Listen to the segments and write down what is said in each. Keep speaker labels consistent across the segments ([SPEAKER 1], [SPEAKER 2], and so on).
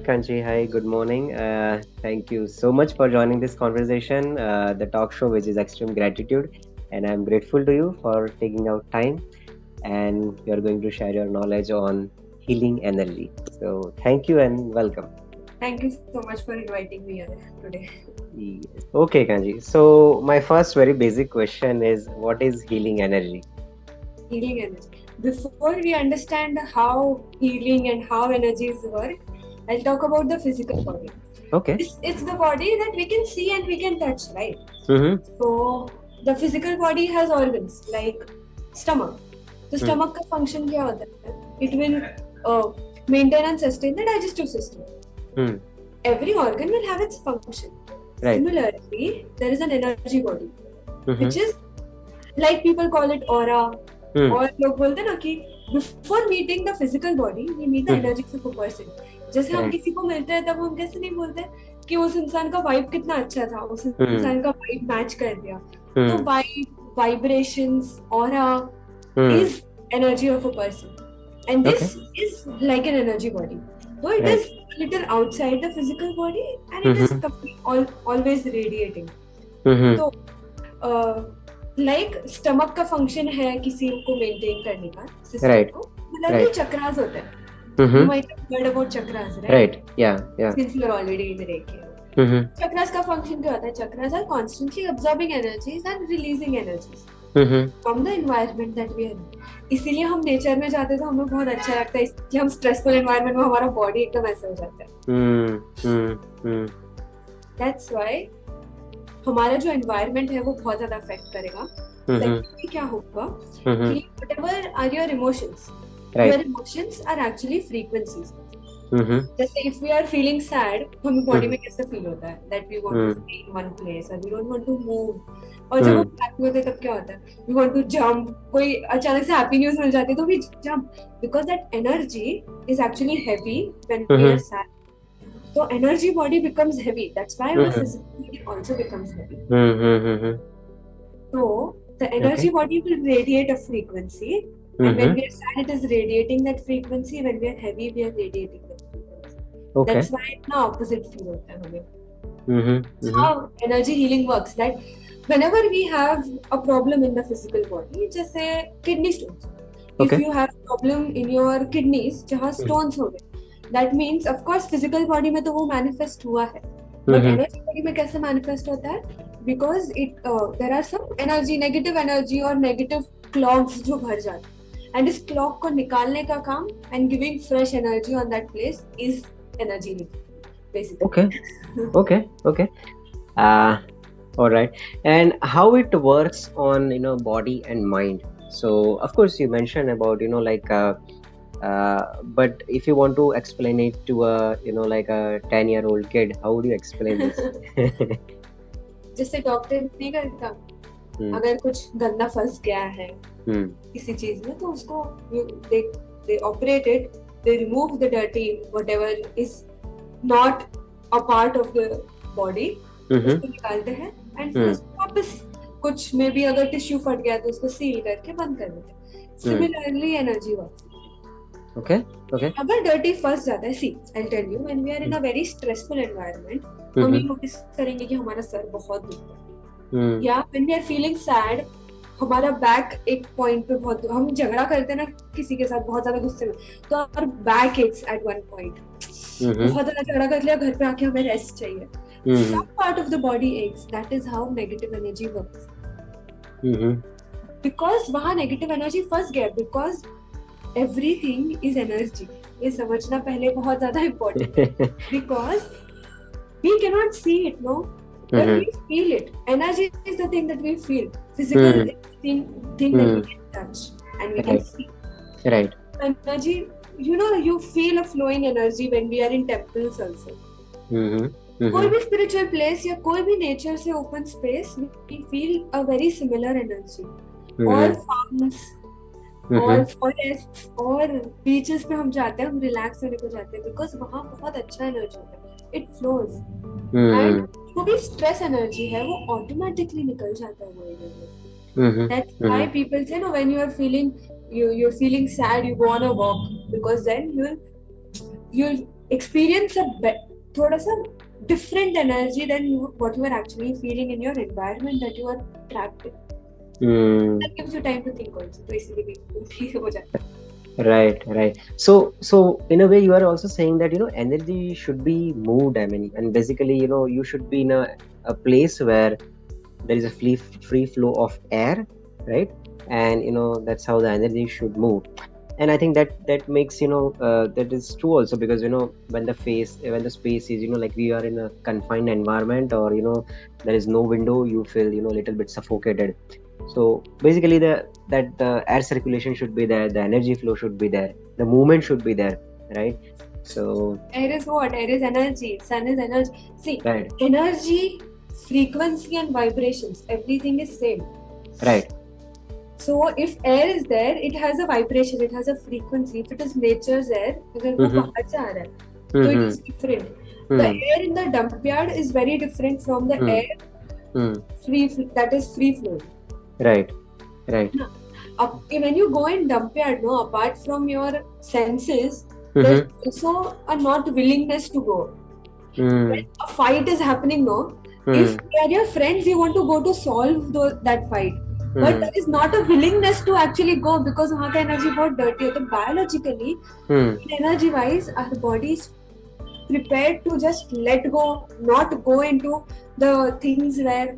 [SPEAKER 1] Kanchi. Hi, good morning. Thank you so much for joining this conversation, the talk show, which is Extreme Gratitude. And I'm grateful to you for taking out time and you're going to share your knowledge on healing energy. So, thank you and welcome.
[SPEAKER 2] Thank you so much for inviting me here today.
[SPEAKER 1] Yes. Okay, Kanji. So, my first very basic question is what is healing energy?
[SPEAKER 2] Healing energy. Before we understand how healing and how energies work, I'll talk about the physical body.
[SPEAKER 1] Okay.
[SPEAKER 2] It's the body that we can see and we can touch, right?
[SPEAKER 1] Mm-hmm.
[SPEAKER 2] So the physical body has organs like stomach. The
[SPEAKER 1] Mm.
[SPEAKER 2] stomach का function क्या होता है? It will maintain and sustain the digestive system.
[SPEAKER 1] Mm.
[SPEAKER 2] Every organ will have its function.
[SPEAKER 1] Right.
[SPEAKER 2] Similarly, there is an energy body,
[SPEAKER 1] Mm-hmm.
[SPEAKER 2] which is like people call it aura.
[SPEAKER 1] Mm.
[SPEAKER 2] और लोग बोलते हैं ना कि before meeting the physical body we meet the energy of a person. जैसे हम
[SPEAKER 1] Right.
[SPEAKER 2] किसी को मिलते हैं तब हम कैसे नहीं बोलते कि उस इंसान का वाइब कितना अच्छा था, उस
[SPEAKER 1] Mm.
[SPEAKER 2] इंसान का वाइब मैच कर दिया. तो
[SPEAKER 1] Mm.
[SPEAKER 2] Vibe, vibrations, aura
[SPEAKER 1] Mm.
[SPEAKER 2] is energy of a person, and this
[SPEAKER 1] Okay.
[SPEAKER 2] is like an energy body. So it
[SPEAKER 1] Right.
[SPEAKER 2] is a little outside the physical body and it is always radiating.
[SPEAKER 1] Mm-hmm.
[SPEAKER 2] तो like stomach का function है किसी को maintain करने का system
[SPEAKER 1] Right.
[SPEAKER 2] को. Similarly,
[SPEAKER 1] Right.
[SPEAKER 2] chakras होते हैं. You
[SPEAKER 1] Mm-hmm.
[SPEAKER 2] might have heard about chakras, right?
[SPEAKER 1] Right. Yeah. Yeah.
[SPEAKER 2] Since you are already in Reiki.
[SPEAKER 1] Mm-hmm.
[SPEAKER 2] Chakras का फंक्शन क्या होता है? Chakras are constantly absorbing energies and releasing energies
[SPEAKER 1] Mm-hmm.
[SPEAKER 2] from the environment that we are in. इसीलिए हम nature में जाते हैं तो हमें बहुत अच्छा लगता है, इसलिए हम स्ट्रेसफुल एनवायरनमेंट में हमारा बॉडी एकदम ऐसा हो जाता है. That's why हमारा जो एनवायरनमेंट है वो बहुत ज्यादा अफेक्ट करेगा. सेकंडली क्या होगा कि whatever are your emotions, your emotions are actually frequencies. जैसे if we are feeling sad, हमें बॉडी में कैसे फील होता है that we want to stay in one place और we don't want to move. और जब हम हैप्पी होते हैं तब क्या होता है? We want to jump. कोई अचानक से हैप्पी न्यूज़ मिल जाती है तो we jump because that energy is actually heavy when we are sad. So energy body becomes heavy. That's why our physical body also becomes heavy. So the energy body will radiate a frequency, and when we are sad, it is radiating that frequency. When we are heavy, we are radiating that frequency. Okay. That's why the opposite feel hota hai hame. So how energy healing works? That whenever we have a problem in the physical body, just say kidney stones. Okay. If you have problem in your kidneys, जहाँ stones हो गए, that means of course physical body में तो वो manifest हुआ है, but energy body में कैसे manifest होता है? Because it there are some energy, negative energy और negative clogs जो भर जाते हैं, and इस clog को निकालने का काम and giving fresh energy on that place is energy basically.
[SPEAKER 1] Okay. All right. And how it works on body and mind? So of course you mentioned about like but if you want to explain it to a like a 10-year-old kid, how would you explain this?
[SPEAKER 2] जैसे doctor नहीं करता, अगर कुछ गंदा फंस गया है किसी चीज में तो उसको they operate it, they remove the dirty whatever is not a part of the body, उसको निकालते हैं and फिर उसको वापस कुछ में भी अगर टिश्यू फट गया तो उसको सील करके बंद कर देते हैं. Similarly energy works. Okay. अगर डर्टी फंस जाता है, see I tell you, when we are in a very stressful environment हम ये नोटिस करेंगे कि हमारा सर बहुत दुखता है, या when we are feeling sad हमारा बैक एक पॉइंट पे बहुत, हम झगड़ा करते हैं ना किसी के साथ बहुत ज्यादा गुस्से में तो our back aches at one point. बहुत ज्यादा झगड़ा कर लिया, घर पे आके हमें रेस्ट चाहिए. Some part of the body aches. That is how negative energy works, because वहां नेगेटिव एनर्जी फंस गया. Because everything is energy. ये समझना पहले बहुत ज्यादा important है, because we cannot see it, no, but we feel it. Energy is the thing that we feel. Physical is the thing that we can touch and we can see.
[SPEAKER 1] Right.
[SPEAKER 2] Energy, you feel a flowing energy when we are in temples also. कोई भी spiritual place या कोई भी nature से open space, we feel a very similar energy. All farms और forest और beaches पे हम जाते हैं, हम रिलैक्स होने को जाते हैं बिकॉज वहाँ बहुत अच्छा एनर्जी होता है, इट फ्लोज. एंड जो भी स्ट्रेस एनर्जी है वो ऑटोमेटिकली निकल जाता है वो energy. That's why people say no when you are feeling you're feeling sad, you go on a walk because then you'll experience thoda sa different energy than what you are actually feeling in your environment that you are trapped in. That gives you time to think also. तो इसीलिए भी हो जाता है.
[SPEAKER 1] Right. So in a way, you are also saying that energy should be moved. I mean, and basically, you should be in a place where there is a free flow of air, right? And that's how the energy should move. And I think that makes that is true also, because when the space is like we are in a confined environment, or there is no window, you feel a little bit suffocated. So basically the air circulation should be there, the energy flow should be there, the movement should be there, right? So
[SPEAKER 2] air is what? Air is energy. Sun is energy. See,
[SPEAKER 1] right.
[SPEAKER 2] Energy, frequency and vibrations, everything is same.
[SPEAKER 1] Right.
[SPEAKER 2] So if air is there, it has a vibration, it has a frequency. If it is nature's air, अगर वो बाहर से आ रहा है, so it is different. The air in the dump yard is very different from the air that is free flowing.
[SPEAKER 1] Right.
[SPEAKER 2] When you go in dump yard, apart from your senses, there's also a not willingness to go. When a fight is happening, if they are your friends, you want to go to solve that fight. But there is not a willingness to actually go because वहाँ का energy बहुत dirty है. तो biologically, energy wise, our body is prepared to just let go, not go into the things where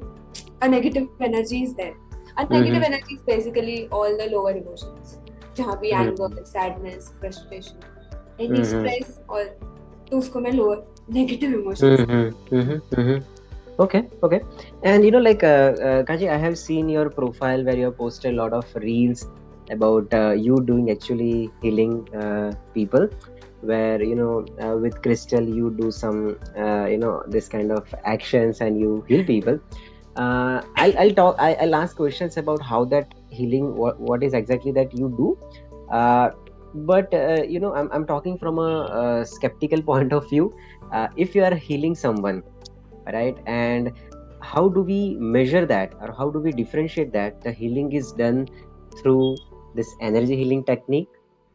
[SPEAKER 2] a negative energy is there. A negative energy is basically all the lower emotions. जहाँ भी anger, sadness, frustration, any stress, or तो उसको मैं lower negative emotions.
[SPEAKER 1] Okay. And Kanchi, I have seen your profile where you have posted a lot of reels about you doing actually healing people, where with crystal you do some this kind of actions and you heal people. I'll ask questions about how that healing, what is exactly that you do, but I'm talking from a skeptical point of view. If you are healing someone, right, and how do we measure that, or how do we differentiate that the healing is done through this energy healing technique,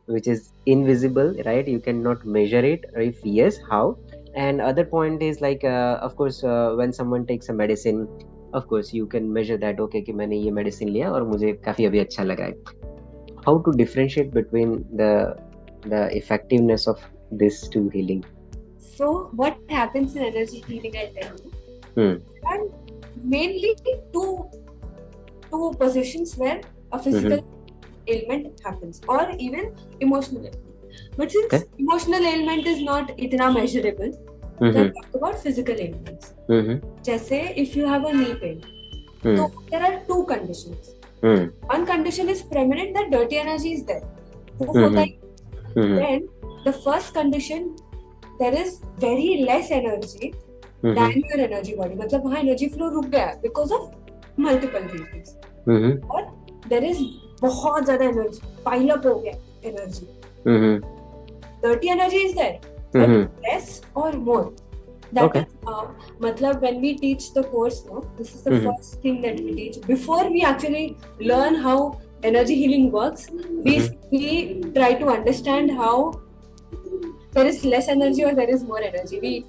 [SPEAKER 1] which is invisible, right? You cannot measure it, or if yes, how? And other point is like of course when someone takes a medicine, of course you can measure that, okay कि मैंने ये medicine लिया और मुझे काफी अभी अच्छा लगा है. How to differentiate between the effectiveness of this two healing?
[SPEAKER 2] So what happens in energy healing, I'll tell you. And mainly two positions where a physical ailment happens, or even emotional ailment. But since emotional ailment is not itna measurable, then talk about physical ailments. Jaise if you have a knee pain, so there are two conditions. One condition is permanent, that dirty energy is there. Then the first condition, there is very less energy than your energy body. मतलब वहाँ energy flow रुक गया because of multiple reasons. और there is बहुत ज़्यादा energy, pile up हो गया energy. Dirty energy is there, but less or more. That is, मतलब when we teach the course, this is the first thing that we teach. Before we actually learn how energy healing works, we try to understand how there is less energy or there is more energy.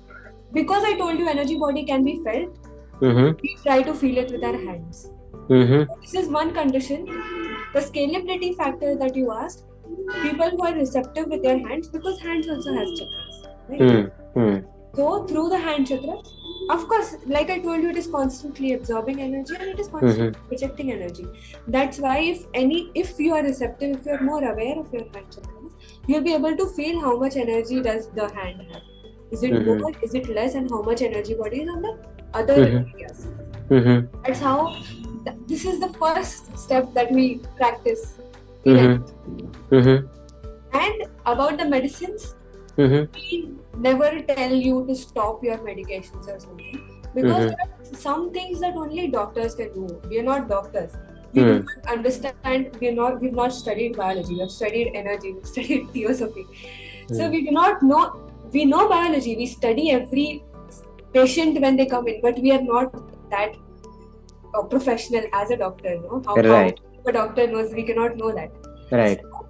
[SPEAKER 2] Because I told you energy body can be felt, we try to feel it with our hands. This is one condition. The scalability factor that you asked, people who are receptive with their hands, because hands also has chakras, right? So through the hand chakras, of course, like I told you, it is constantly absorbing energy and it is constantly projecting energy. That's why if you are receptive, if you are more aware of your hand chakras, you'll be able to feel how much energy does the hand have. Is it more? Is it less? And how much energy body is on the other areas? That's how. This is the first step that we practice. And about the medicines, we never tell you to stop your medications or something, because there are some things that only doctors can do. We are not doctors. We do not understand. We've not studied biology. We've studied energy. We've studied theosophy. So we do not know. We know biology. We study every patient when they come in, but we are not that professional as a doctor. How a doctor knows, we cannot know that.
[SPEAKER 1] Right.
[SPEAKER 2] So,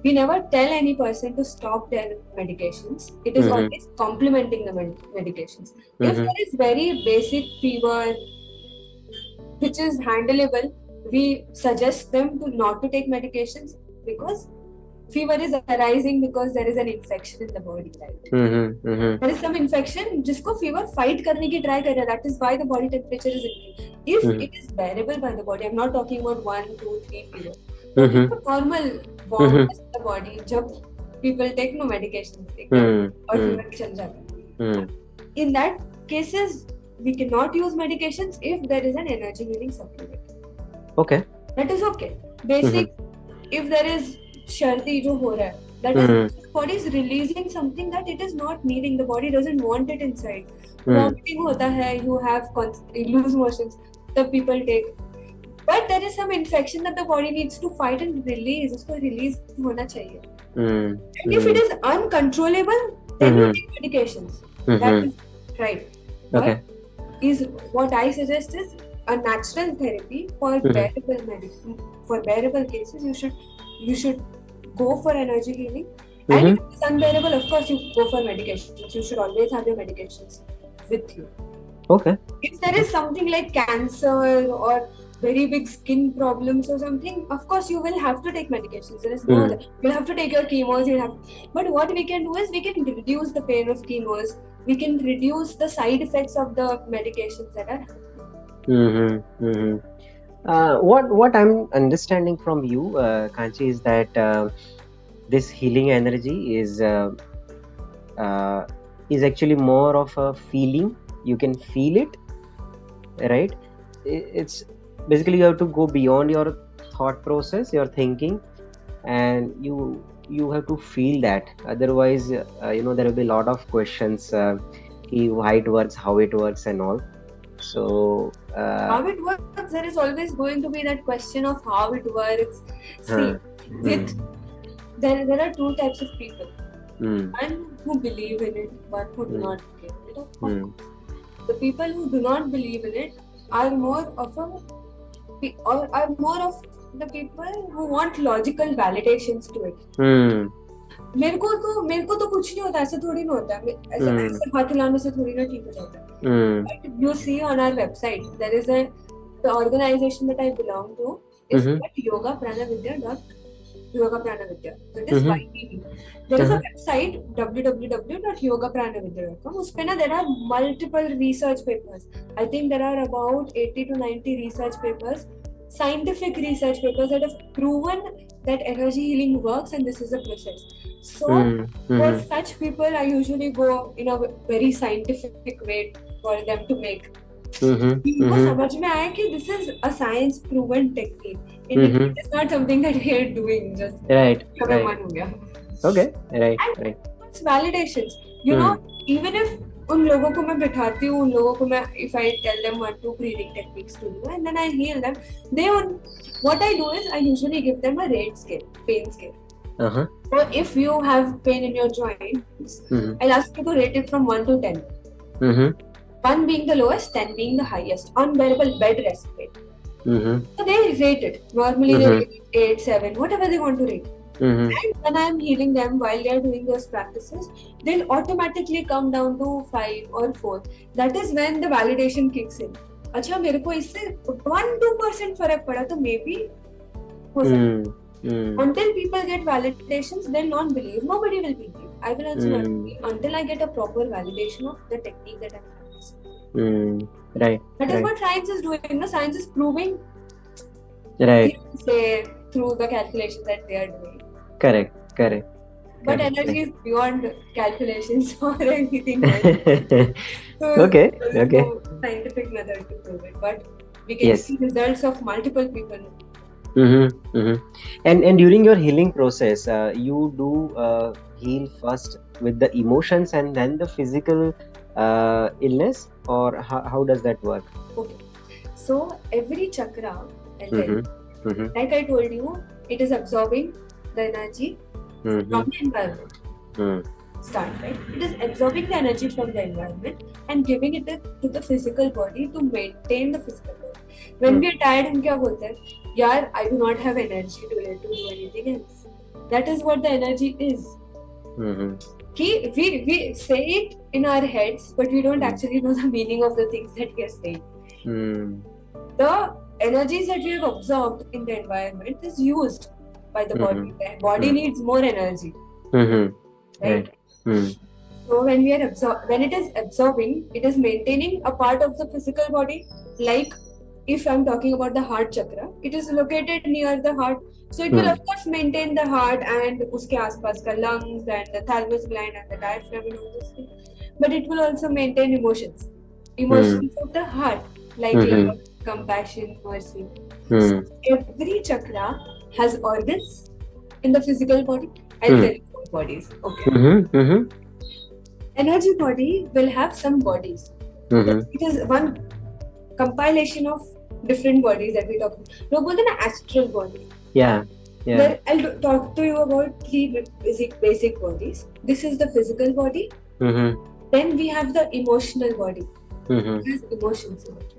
[SPEAKER 2] we never tell any person to stop their medications. It is always complementing the medications. If there is very basic fever which is handleable, we suggest them to not to take medications, because fever is arising because there is an infection in the body, right? There is some infection जिसको fever fight करने की try कर रहा है. That is why the body temperature is increasing. If it is bearable by the body, I'm not talking about 1, 2, 3 fever. Talking about normal warmness in the body. जब people take no medications, और fever चल जाता है. In that cases, we cannot use medications if there is an energy healing supplement. Okay. That is okay. Basic, if there is shardi jo ho raha hai, that is the body is releasing something that it is not needing. The body doesn't want it inside. Vomiting hota hai, you have loose motions, the people take. But there is some infection that the body needs to fight and release. Usko release hona chahiye. And if it is uncontrollable, then you take medications. That is right. Okay. But is what I suggest is a natural therapy for bearable medicine. For bearable cases, you should go for energy healing. And if it's unbearable, of course, you go for medications. You should always have your medications with you. Okay. If there is something like cancer or very big skin problems or something, of course you will have to take medications. There is no other. You'll have to take your chemos. But what we can do is we can reduce the pain of chemos. We can reduce the side effects of the medications that are happening. What I'm understanding from you, Kanchi, is that this healing energy is actually more of a feeling. You can feel it, right? It's basically you have to go beyond your thought process, your thinking, and you have to feel that. Otherwise, there will be a lot of questions, why it works, how it works, and all. So how it works, there is always going to be that question of how it works. See, there are two types of people. One who believe in it, one who do not believe in it. The people who do not believe in it are more of the people who want logical validations to it. मेरे को तो कुछ नहीं होता, ऐसे थोड़ी ना होता है, ऐसे हाथ हिलाने से थोड़ी ना ठीक हो जाता है. But you see on our website, there is the organization that I belong to is Yoga Prana Vidya. So it is YPV. There is a website www.yogapranavida.com. उस पे ना there are multiple research papers. I think there are about 80 to 90 research papers, scientific research papers that have proven that energy healing works, and this is a process. So for such people, I usually go in a very scientific way for them to make. इनको समझ में आया कि this is a science proven technique. It is not something that we are doing just right. Okay, right. It's validations. You know, even if उन लोगों को मैं बिठाती हूँ, उन लोगों को मैं if I tell them 1-2 breathing techniques to do, and then I heal them, what I do is I usually give them a rate scale, pain scale. So if you have pain in your joints, I'll ask you to rate it from 1 to 10. 1 being the lowest, 10 being the highest. Unbearable bed rest pain. So they rate it. Normally they rate it 8, 7, whatever they want to rate. And when I'm healing them while they're doing those practices, they'll automatically come down to 5 or 4. That is when the validation kicks in. अच्छा मेरे को इससे 1-2% फर्क पड़ा तो maybe हो सकता. Until people get validations, they'll not believe. Nobody will believe. I will also not believe until I get a proper validation of the technique that I'm practicing. Right. That is what science is doing. No, science is proving. Right. Say through the calculations that they are doing. Correct. But energy is beyond calculations or anything like that. So
[SPEAKER 1] Okay.
[SPEAKER 2] No scientific method to prove it, but we can see results of multiple people.
[SPEAKER 1] And during your healing process, you do heal first with the emotions and then the physical illness, or how does that work?
[SPEAKER 2] Okay. So every chakra, like I told you, it is absorbing the energy from the environment. Start, right? It is absorbing the energy from the environment and giving it to the physical body to maintain the physical body. When we are tired, हम क्या बोलते हैं? यार, I do not have energy to do anything else. That is what the energy is. We say it in our heads, but we don't actually know the meaning of the things that we are saying. The energies that we have absorbed in the environment is used by the body. The body needs more energy, right? So when it is absorbing, it is maintaining a part of the physical body. Like if I'm talking about the heart chakra, it is located near the heart, so it will of course maintain the heart and uske aaspas ka lungs and the thymus gland and the diaphragm and all this thing. But it will also maintain emotions of the heart, like love, compassion, mercy. So every chakra has organs in the physical body. I'll tell you what bodies. Okay. Energy body will have some bodies. It is one compilation of different bodies that we talk about. लोग बोलते हैं ना astral body.
[SPEAKER 1] Yeah.
[SPEAKER 2] Where I'll talk to you about three basic bodies. This is the physical body. Then we have the emotional body, which has emotions in it.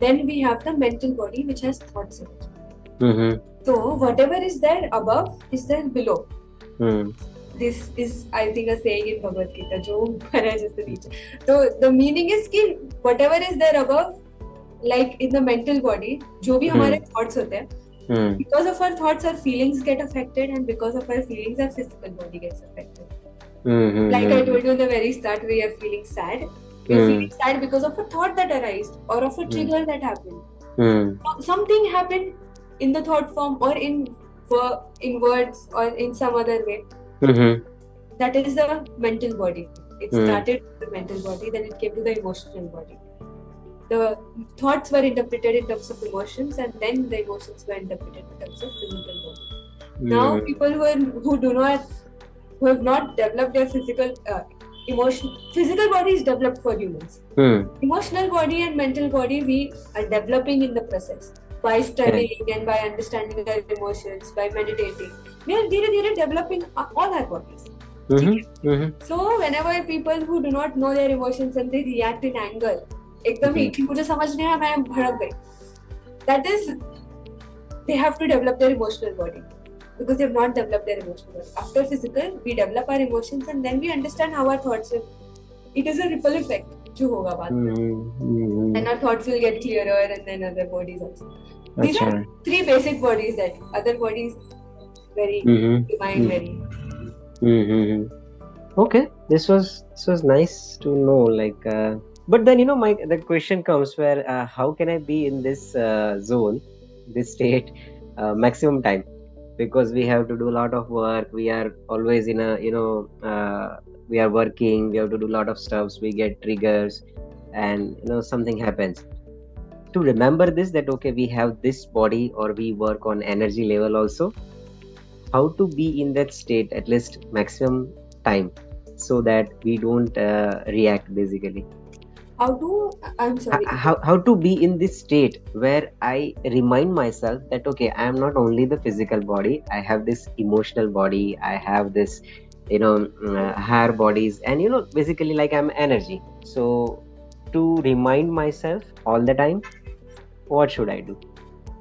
[SPEAKER 2] Then we have the mental body, which has thoughts in it. So whatever is there above is there below. This is, I think, a saying in Bhagavad Gita, जो ऊपर है जैसे नीचे. So the meaning is कि whatever is there above, like in the mental body, जो भी हमारे thoughts होते हैं, because of our thoughts, our feelings get affected, and because of our feelings, our physical body gets affected. Like I told you in the very start, we are feeling sad. We are feeling sad because of a thought that arose or of a trigger that happened. Something happened in the thought form or in words or in some other way. That is the mental body. It started with the mental body, then it came to the emotional body. The thoughts were interpreted in terms of emotions, and then the emotions were interpreted in terms of physical body. Now, people who have not developed their physical body is developed for humans. Emotional body and mental body we are developing in the process by studying and by understanding our emotions, by meditating. We are developing all our bodies. So whenever people who do not know their emotions and they react in anger, एकदम ही कि मुझे समझ नहीं आया मैं भड़क गई, that is, they have to develop their emotional body because they have not developed their emotional body. After physical, we develop our emotions and then we understand how our thoughts will. It is a ripple effect जो होगा बाद में. Then our thoughts will get clearer and then other bodies also. These are three basic bodies that other bodies very divine, very.
[SPEAKER 1] Okay, this was nice to know. Like, but then the question comes where how can I be in this zone, this state, maximum time? Because we have to do a lot of work. We are always in a we are working. We have to do a lot of stuffs. We get triggers, and something happens. To remember this, that okay, we have this body, or we work on energy level also. How to be in that state at least maximum time, so that we don't react basically.
[SPEAKER 2] I'm sorry.
[SPEAKER 1] How to be in this state where I remind myself that okay, I am not only the physical body. I have this emotional body. I have this higher bodies, and basically like I'm energy. So to remind myself all the time, what should I do?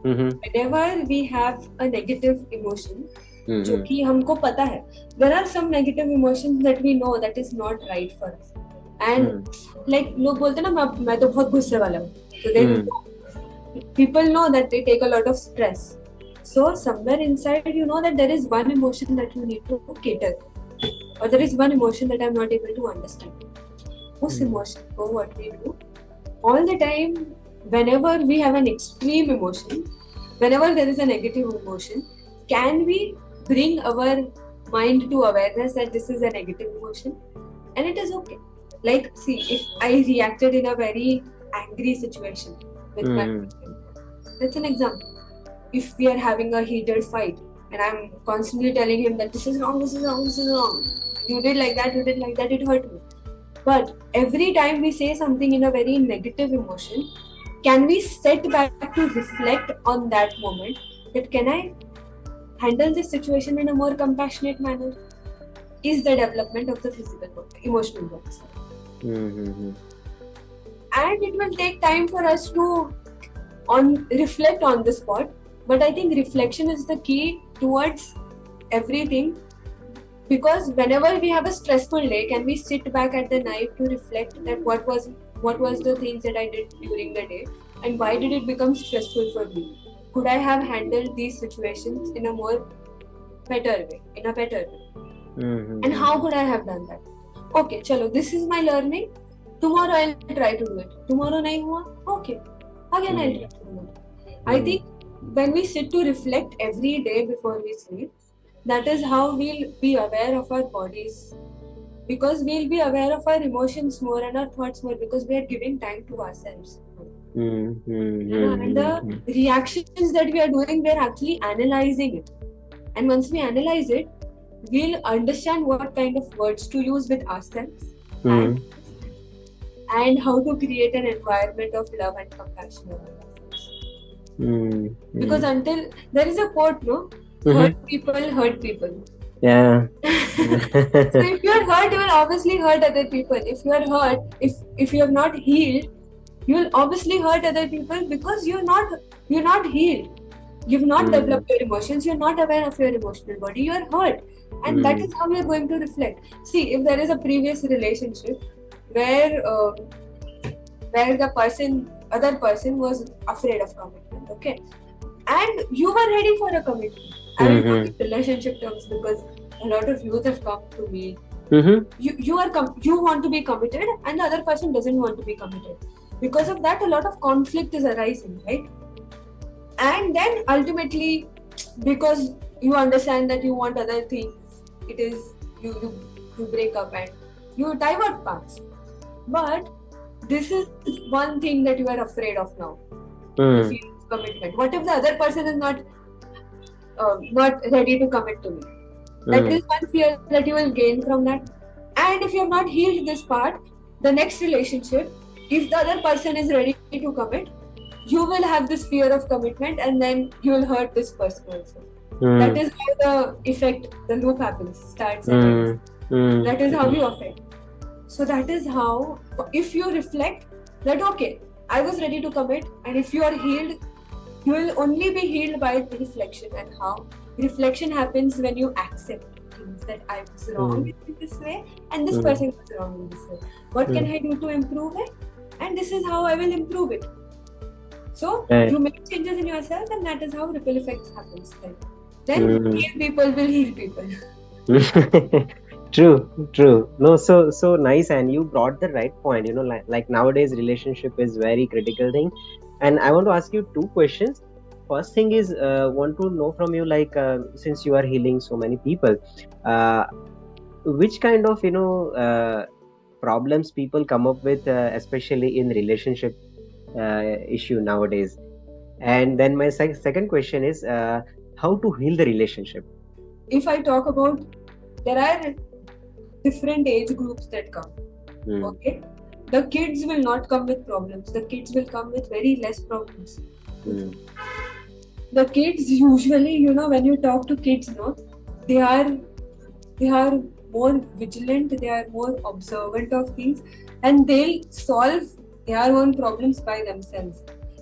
[SPEAKER 2] Whenever we have a negative emotion, जो कि हमको पता है, there are some negative emotions that we know that is not right for us, and like लोग बोलते हैं ना मैं तो बहुत गुस्से वाला हूँ, so then people know that they take a lot of stress, so somewhere inside you know that there is one emotion that you need to cater, or there is one emotion that I'm not able to understand. उस emotion को what we do all the time, whenever we have an extreme emotion, whenever there is a negative emotion, can we bring our mind to awareness that this is a negative emotion, and it is okay. Like, see, if I reacted in a very angry situation with my husband, that's an example. If we are having a heated fight and I'm constantly telling him that this is wrong, this is wrong, this is wrong, you did like that, it hurt me. But every time we say something in a very negative emotion, can we sit back to reflect on that moment, that can I handle this situation in a more compassionate manner? Is the development of the physical body, emotional body. And it will take time for us to reflect on the spot, but I think reflection is the key towards everything, because whenever we have a stressful day, can we sit back at the night to reflect that what was the things that I did during the day, and why did it become stressful for me? Could I have handled these situations in a better way? And how could I have done that? Okay, chalo, this is my learning. Tomorrow I'll try to do it. Tomorrow nahi hua, okay, again I'll try to do it. I think when we sit to reflect every day before we sleep, that is how we'll be aware of our bodies, because we'll be aware of our emotions more and our thoughts more, because we are giving time to ourselves. And the reactions that we are doing, we are actually analyzing it. And once we analyze it, we'll understand what kind of words to use with ourselves and how to create an environment of love and compassion around ourselves. Because until there is a quote, no? Hurt people hurt people.
[SPEAKER 1] Yeah.
[SPEAKER 2] So if you are hurt, you will obviously hurt other people. If you are hurt, if you have not healed, you will obviously hurt other people, because you're not healed. You've not developed your emotions. You're not aware of your emotional body. You are hurt, and that is how you're going to reflect. See, if there is a previous relationship where the other person was afraid of commitment, okay, and you were ready for a commitment. I will talk in relationship terms, because a lot of youth have come to me. You want to be committed, and the other person doesn't want to be committed. Because of that, a lot of conflict is arising, right? And then ultimately, because you understand that you want other things, it is you break up and you divert paths. But this is one thing that you are afraid of now. The fear of commitment. What if the other person is not ready to commit to me? That is one fear that you will gain from that. And if you have not healed this part, the next relationship, if the other person is ready to commit, you will have this fear of commitment, and then you will hurt this person also. That is how the loop happens, starts and ends. That is how you affect. So that is how, if you reflect that, okay, I was ready to commit, and if you are healed, you will only be healed by reflection. And how? Reflection happens when you accept things, that I was wrong in this way, and this person was wrong in this way. What can I do to improve it? And this is how I will improve it. So you make changes in yourself, and that is how ripple effects happens. Then heal people will heal people.
[SPEAKER 1] True. No, so nice, and you brought the right point. Like nowadays, relationship is very critical thing, and I want to ask you two questions. First thing is, want to know from you, like since you are healing so many people, which kind of problems people come up with, especially in relationship issue nowadays. And then my second question is, how to heal the relationship.
[SPEAKER 2] If I talk about, there are different age groups that come. Okay, the kids will not come with problems. The kids will come with very less problems. The kids usually, when you talk to kids, they are more vigilant, they are more observant of things, and they'll solve their own problems by themselves.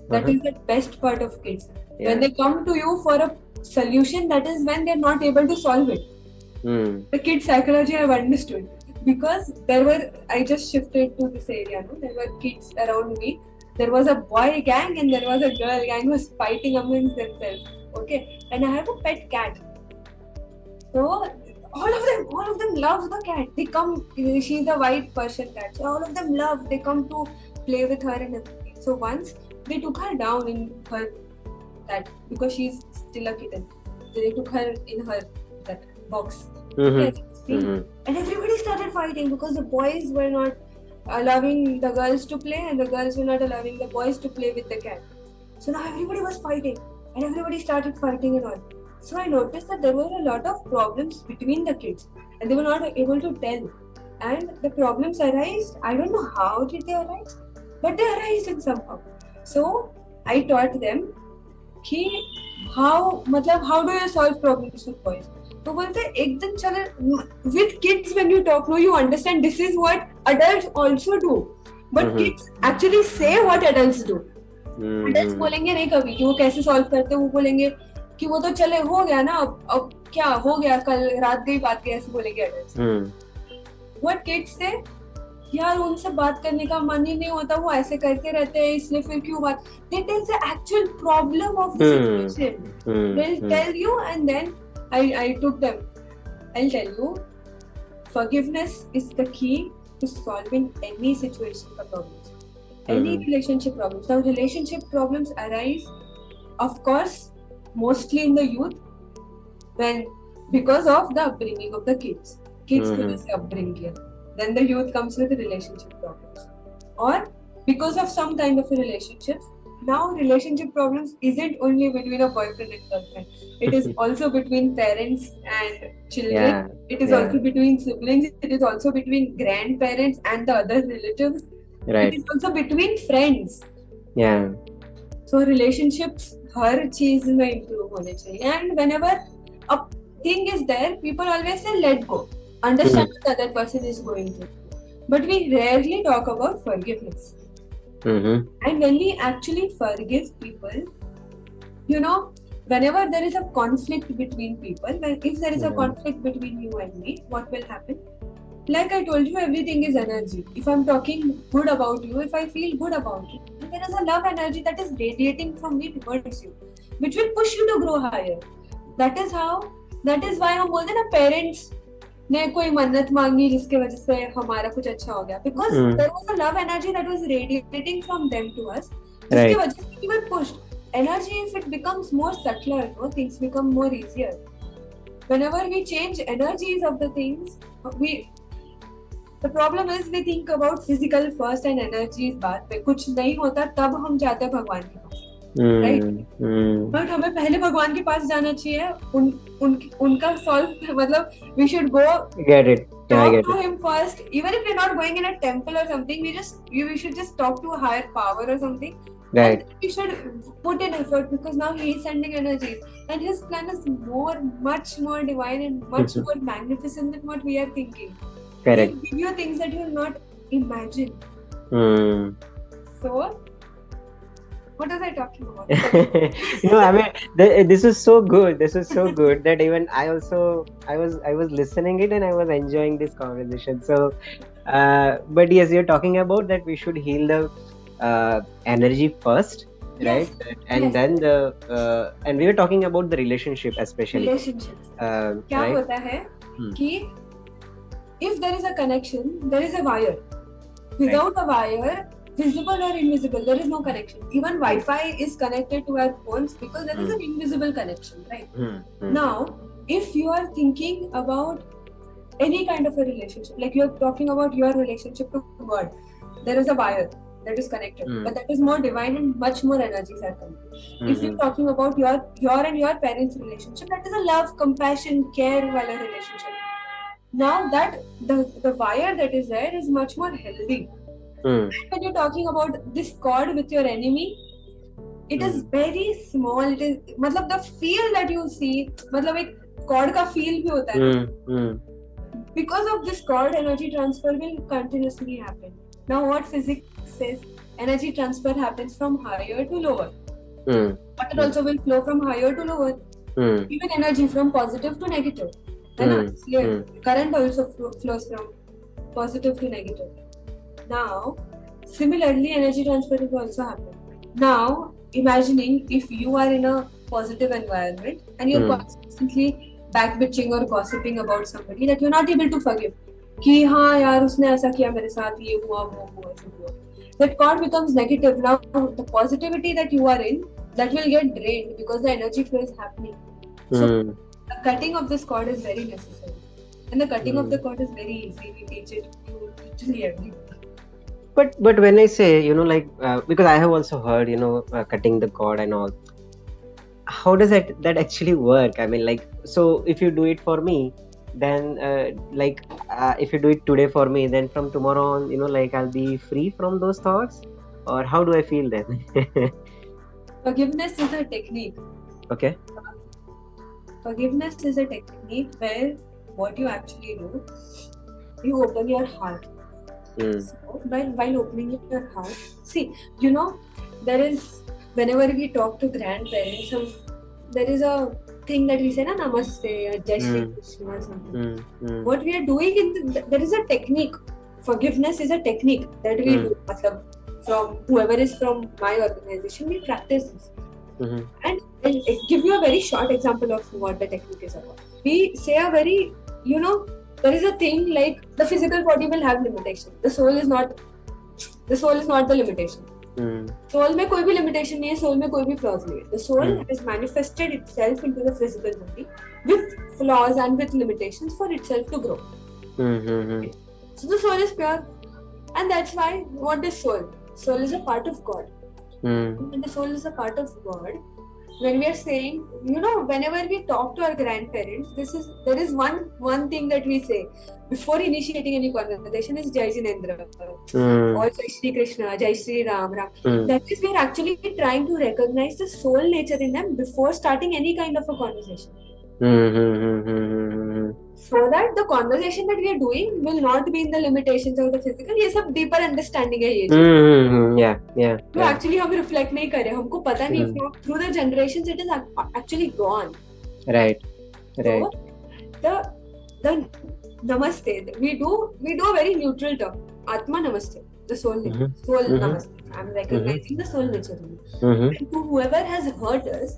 [SPEAKER 2] That is the best part of kids. When they come to you for a solution, that is when they're not able to solve it. The kid psychology I've understood, because I just shifted to this area, there were kids around me. There was a boy gang and there was a girl gang who was fighting amongst themselves. Okay, and I have a pet cat. So all of them love the cat. They come, she's a white Persian cat. So all of them they come to play with her and everything. So once they took her down in her that, because she's still a kitten. They took her in her that box. And everybody started fighting, because the boys were not allowing the girls to play, and the girls were not allowing the boys to play with the cat. So now everybody was fighting, and everybody started fighting and all. So I noticed that there were a lot of problems between the kids, and they were not able to tell. And the problems arise, I don't know how did they arise, but they arised somehow. So I taught them how do you solve problems with boys. तो बोलते एक दिन चले with kids, when you talk, you understand this is what adults also do, but kids actually say what adults do. Adults बोलेंगे नहीं कभी कि वो कैसे solve करते, वो बोलेंगे कि वो तो चले हो गया ना, अब क्या हो गया, कल रात गई बात गई, ऐसे बोलेंगे adults. What kids say, यार उनसे बात करने का मन ही नहीं होता, वो ऐसे करके रहते हैं, इसलिए फिर क्यों बात. That is the actual problem of the situation. They'll tell you, and then I took them. I'll tell you, forgiveness is the key to solving any situation problems, any relationship problems. Now, relationship problems arise, of course, mostly in the youth, when because of the upbringing of the kids. Kids खुद से upbring किया. Then the youth comes with relationship problems, or because of some kind of a relationship. Now relationship problems isn't only between a boyfriend and girlfriend. It is also between parents and children.
[SPEAKER 1] Yeah,
[SPEAKER 2] it is also between siblings. It is also between grandparents and the other relatives.
[SPEAKER 1] right.
[SPEAKER 2] It is also between friends.
[SPEAKER 1] Yeah.
[SPEAKER 2] So relationships हर चीज में improve होने चाहिए. And whenever a thing is there, people always say let go. Understand what the other person is going through. But we rarely talk about forgiveness. And when we actually forgive people, you know, whenever there is a conflict between people, if there is a conflict between you and me, what will happen? Like I told you, everything is energy. If I'm talking good about you, if I feel good about you, there is a love energy that is radiating from me towards you, which will push you to grow higher. That is why हम बोलते हैं ना, parents ने कोई मन्नत मांगी जिसके वजह से हमारा कुछ अच्छा हो गया, because there was a love energy that was radiating from them to us, जिसकी वजह से we were pushed. Energy, if it becomes more subtler, things become more easier. Whenever we change energies of the things, the problem is we think about physical first and energies बाद में. कुछ नहीं होता तब हम जाते हैं भगवान के पास, right? But हमें पहले भगवान के पास जाना चाहिए. उनका solve, मतलब we should go
[SPEAKER 1] get it.
[SPEAKER 2] Talk to him first. Even if we're not going in a temple or something, we should just talk to a higher power or something.
[SPEAKER 1] Right.
[SPEAKER 2] And we should put in effort, because now he is sending energies, and his plan is much more divine and much more magnificent than what we are thinking.
[SPEAKER 1] Correct.
[SPEAKER 2] He'll give you things that you will not imagine. So, what was I talking about?
[SPEAKER 1] No, I mean, this is so good. This is so good that even I was listening it and I was enjoying this conversation. So, but yes, you're talking about that we should heal the energy first, right?
[SPEAKER 2] Yes.
[SPEAKER 1] And then and we were talking about the relationship, especially.
[SPEAKER 2] Relationships. क्या
[SPEAKER 1] right?
[SPEAKER 2] होता है कि if there is a connection, there is a wire. Without a wire, visible or invisible, there is no connection. Even Wi-Fi is connected to our phones because there is an invisible connection, right? Now, if you are thinking about any kind of a relationship, like you are talking about your relationship to God, there is a wire that is connected, but that is more divine and much more energies are coming. If you're talking about your and your parents' relationship, that is a love, compassion, care wala relationship. Now that the wire that is there is much more healthy. And when you're talking about this cord with your enemy, it is very small. It is, मतलब the feel that you see, मतलब एक cord का feel भी होता है. Because of this cord, energy transfer will continuously happen. Now, what physics says, energy transfer happens from higher to lower. Water also will flow from higher to lower. Even energy from positive to negative. Current also flows from positive to negative. Now, similarly, energy transfer will also happen. Now, imagining if you are in a positive environment and you're constantly backbitching or gossiping about somebody that you're not able to forgive. कि हाँ यार उसने ऐसा किया मेरे साथ, ये हुआ वो हुआ ऐसा हुआ. That cord becomes negative. Now, the positivity that you are in, that will get drained because the energy flow is happening. So, the cutting of this cord is very necessary. And the cutting of the cord is very easy. We teach it to literally everybody.
[SPEAKER 1] But when I say, like, because I have also heard, cutting the cord and all, how does that actually work? I mean, like, so if you do it for me, then if you do it today for me, then from tomorrow on, like, I'll be free from those thoughts, or how do I feel then?
[SPEAKER 2] Forgiveness is a technique.
[SPEAKER 1] Okay.
[SPEAKER 2] Forgiveness is a technique where what you actually do, you open your heart. So while opening your heart, see, there is, whenever we talk to grandparents, there is a thing that we say, na, Namaste or Jai Shri Krishna or something. What we are doing, there is a technique. Forgiveness is a technique that we do. From whoever is from my organization, we practice this. And I'll give you a very short example of what the technique is about. We say a very, there is a thing like the physical body will have limitation. The soul is not the limitation. Soul में कोई भी limitation नहीं है, soul में कोई भी flaws नहीं है. The soul has manifested itself into the physical body with flaws and with limitations for itself to grow. So the soul is pure, and that's why what is soul? Soul is a part of God. When the soul is a part of God, when we are saying, whenever we talk to our grandparents, there is one thing that we say before initiating any conversation is Jai Jinendra or Jai Shri Krishna, Jai Shri Ram. That is, we are actually trying to recognize the soul nature in them before starting any kind of a conversation. So that the conversation that we are doing will not be in the limitations of the physical. ये सब deeper understanding है ये चीज़. तो actually हम reflect नहीं कर रहे, हमको पता नहीं. Through the generations, it is actually gone. Right. So the namaste we do a very neutral term. Atma namaste, the soul. Soul namaste. I'm recognizing the soul nature. And to whoever has hurt us,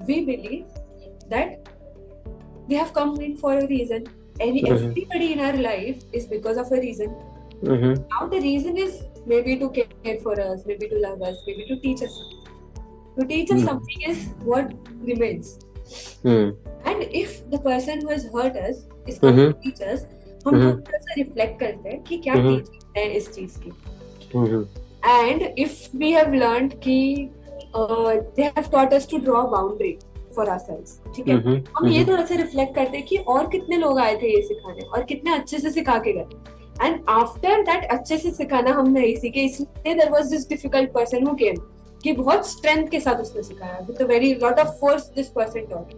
[SPEAKER 2] we believe that they have come in for a reason. Everybody in our life is because of a reason. Now the reason is maybe to care for us, maybe to love us, maybe to teach us something. To teach us something is what remains. And if the person who has hurt us is come to teach us, हम थोड़ा सा reflect करते हैं कि क्या teaching है इस चीज की. And if we have learned कि they have taught us to draw a boundary for ourselves, ठीक है, हम ये थोड़ा सा रिफ्लेक्ट करते हैं कि और कितने लोग आए थे ये सिखाने और कितने अच्छे से सिखा के गए. एंड आफ्टर दैट अच्छे से सिखाना हम नहीं सीखे, इसलिए there was this difficult person who came कि बहुत स्ट्रेंथ के साथ उसने सिखाया, with a very lot of force this person taught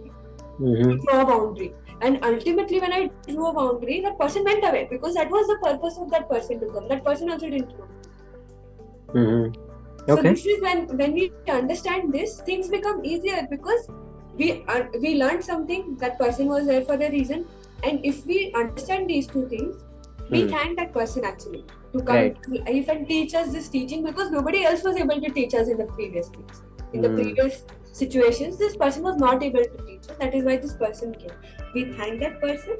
[SPEAKER 2] me draw a boundary. And ultimately when I drew a boundary, that person went away because that was the purpose of that person to come. That person also didn't know. So this is when we understand this, things become easier because we learned something. That person was there for a reason, and if we understand these two things, we thank that person actually to come and teach us this teaching, because nobody else was able to teach us in the previous things. In the previous situations, this person was not able to teach us. That is why this person came. We thank that person,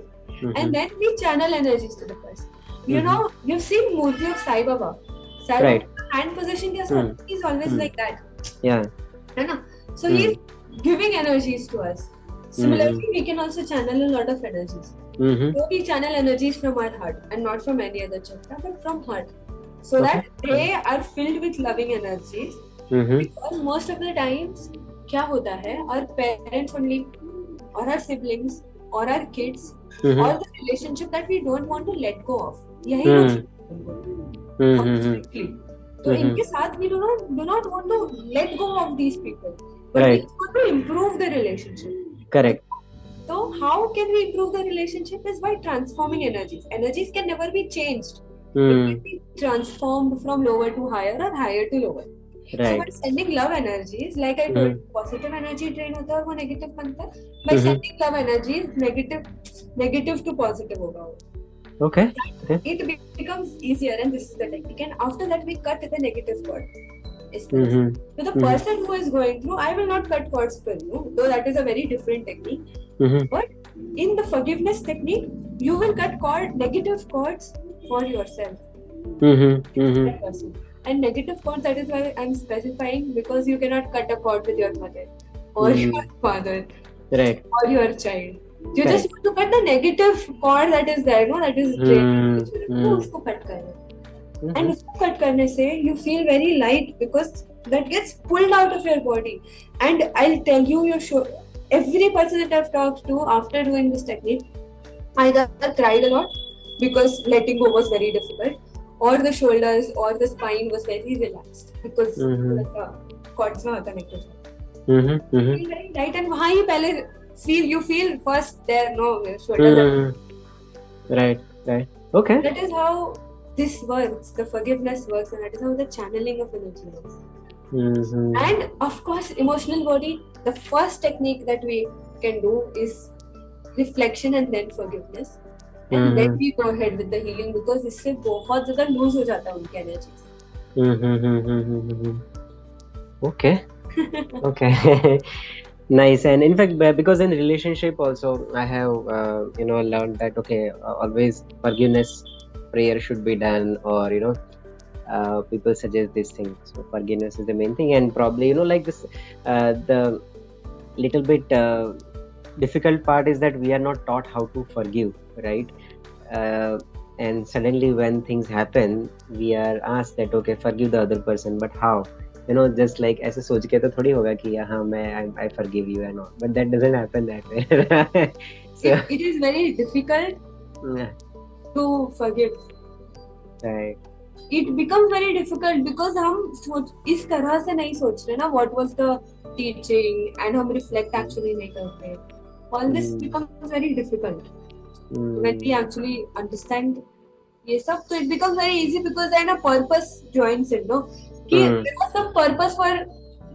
[SPEAKER 2] and then we channel energies to the person. You've seen Murti of Sai Baba. Sai Baba hand position is always like that. Yeah. So he's giving energies to us. Similarly, we can also channel a lot of energies. So we channel energies from our heart and not from any other chakra, but from heart. So that they are filled with loving energies. Because most of the times, क्या होता है, our parents only, or our siblings, or our kids, or the relationship that we don't want to let go of. यही लोग तो इनके साथ we do not want to let go of these people, but we want to improve the relationship. Correct. So how can we improve the relationship is by transforming energies. Energies can never be changed. It can be transformed from lower to higher or higher to lower. Right. So by sending love energies, like I told, positive energy drain होता है और वो negative बनता है. By sending love energies, negative to positive होगा. Okay. It becomes easier, and this is the technique. And after that, we cut the negative cord. So the person who is going through, I will not cut cords for you, though that is a very different technique. But in the forgiveness technique, you will cut negative cords for yourself. That person. And negative cords, that is why I'm specifying, because you cannot cut a cord with your mother or your father, right, or your child. You just want to cut the negative cord that is there, that is draining. उसको cut करना. And उसको cut करने से you feel very light, because that gets pulled out of your body. And I'll tell you, every person that I've talked to after doing this technique either cried a lot because letting go was very difficult, or the shoulders or the spine was very relaxed because the cords were connected. You feel very light, and वहाँ ही पहले you feel first there, shoulders. Right. Okay. That is how this works, the forgiveness works, and that is how the channeling of energy works. And of course, emotional body, the first technique that we can do is reflection and then forgiveness. And then we go ahead with the healing, because इससे बहुत ज़्यादा lose हो जाता है उनकी energies.
[SPEAKER 1] Okay. Okay. Nice. And in fact, because in relationship also, I have learned that okay, always forgiveness prayer should be done, or people suggest this thing. So forgiveness is the main thing, and probably like this, the little bit difficult part is that we are not taught how to forgive, right? And suddenly when things happen, we are asked that okay, forgive the other person, but how? Just like ऐसे सोच के तो थोड़ी होगा कि हाँ मैं I forgive you and all, but that doesn't happen that way. So
[SPEAKER 2] it is very difficult to forgive.
[SPEAKER 1] Right.
[SPEAKER 2] It becomes very difficult because हम इस तरह से नहीं सोच रहे ना, what was the teaching, and हम reflect actually नहीं करते. All this becomes very difficult when we actually understand ये सब. So it becomes very easy because then a purpose joins in, no? कि there was some purpose for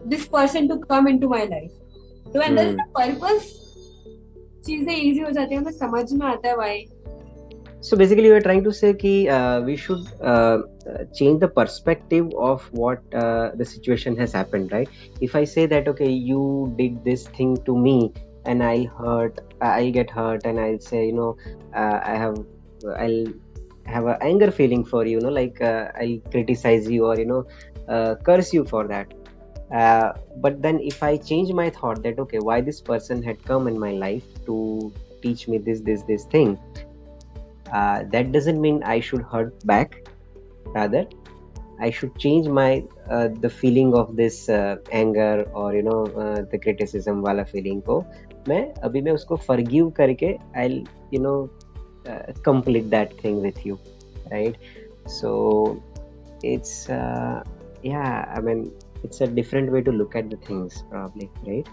[SPEAKER 2] this person to come into my life. So when there is a purpose, चीजें easy हो जाती हैं, हमें समझ में आता है why.
[SPEAKER 1] So basically, you are trying to say that we should change the perspective of what the situation has happened, right? If I say that okay, you did this thing to me, and I'll get hurt, and I'll say I'll have an anger feeling for you, like I'll criticize you or curse you for that. But then if I change my thought that okay, why this person had come in my life to teach me this thing. That doesn't mean I should hurt back. Rather, I should change my the feeling of this anger or the criticism वाला feeling को मैं उसको forgive करके I'll complete that thing with you, right? So it's it's a different way to look at the things, probably, right?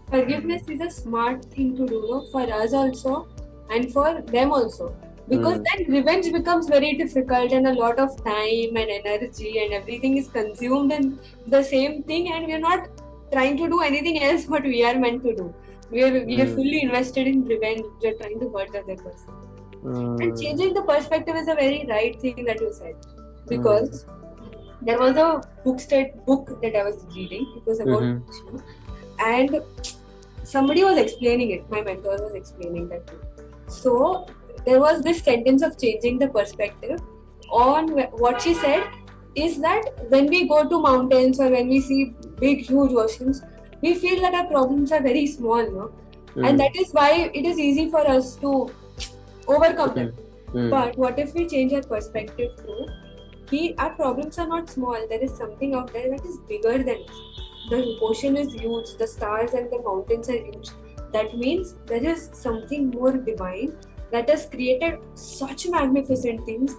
[SPEAKER 2] Forgiveness is a smart thing to do for us also and for them also. Because then revenge becomes very difficult, and a lot of time and energy and everything is consumed in the same thing, and we are not trying to do anything else what we are meant to do. We are fully invested in revenge. We are trying to hurt the other person. And changing the perspective is a very right thing that you said. Because there was a book that I was reading. It was about and somebody was explaining it. My mentor was explaining that too. So there was this sentence of changing the perspective. On what she said is that when we go to mountains or when we see big huge oceans, we feel that our problems are very small, no? And that is why it is easy for us to overcome them. But what if we change our perspective to our problems are not small, there is something out there that is bigger than us. The ocean is huge, the stars and the mountains are huge. That means there is something more divine that has created such magnificent things,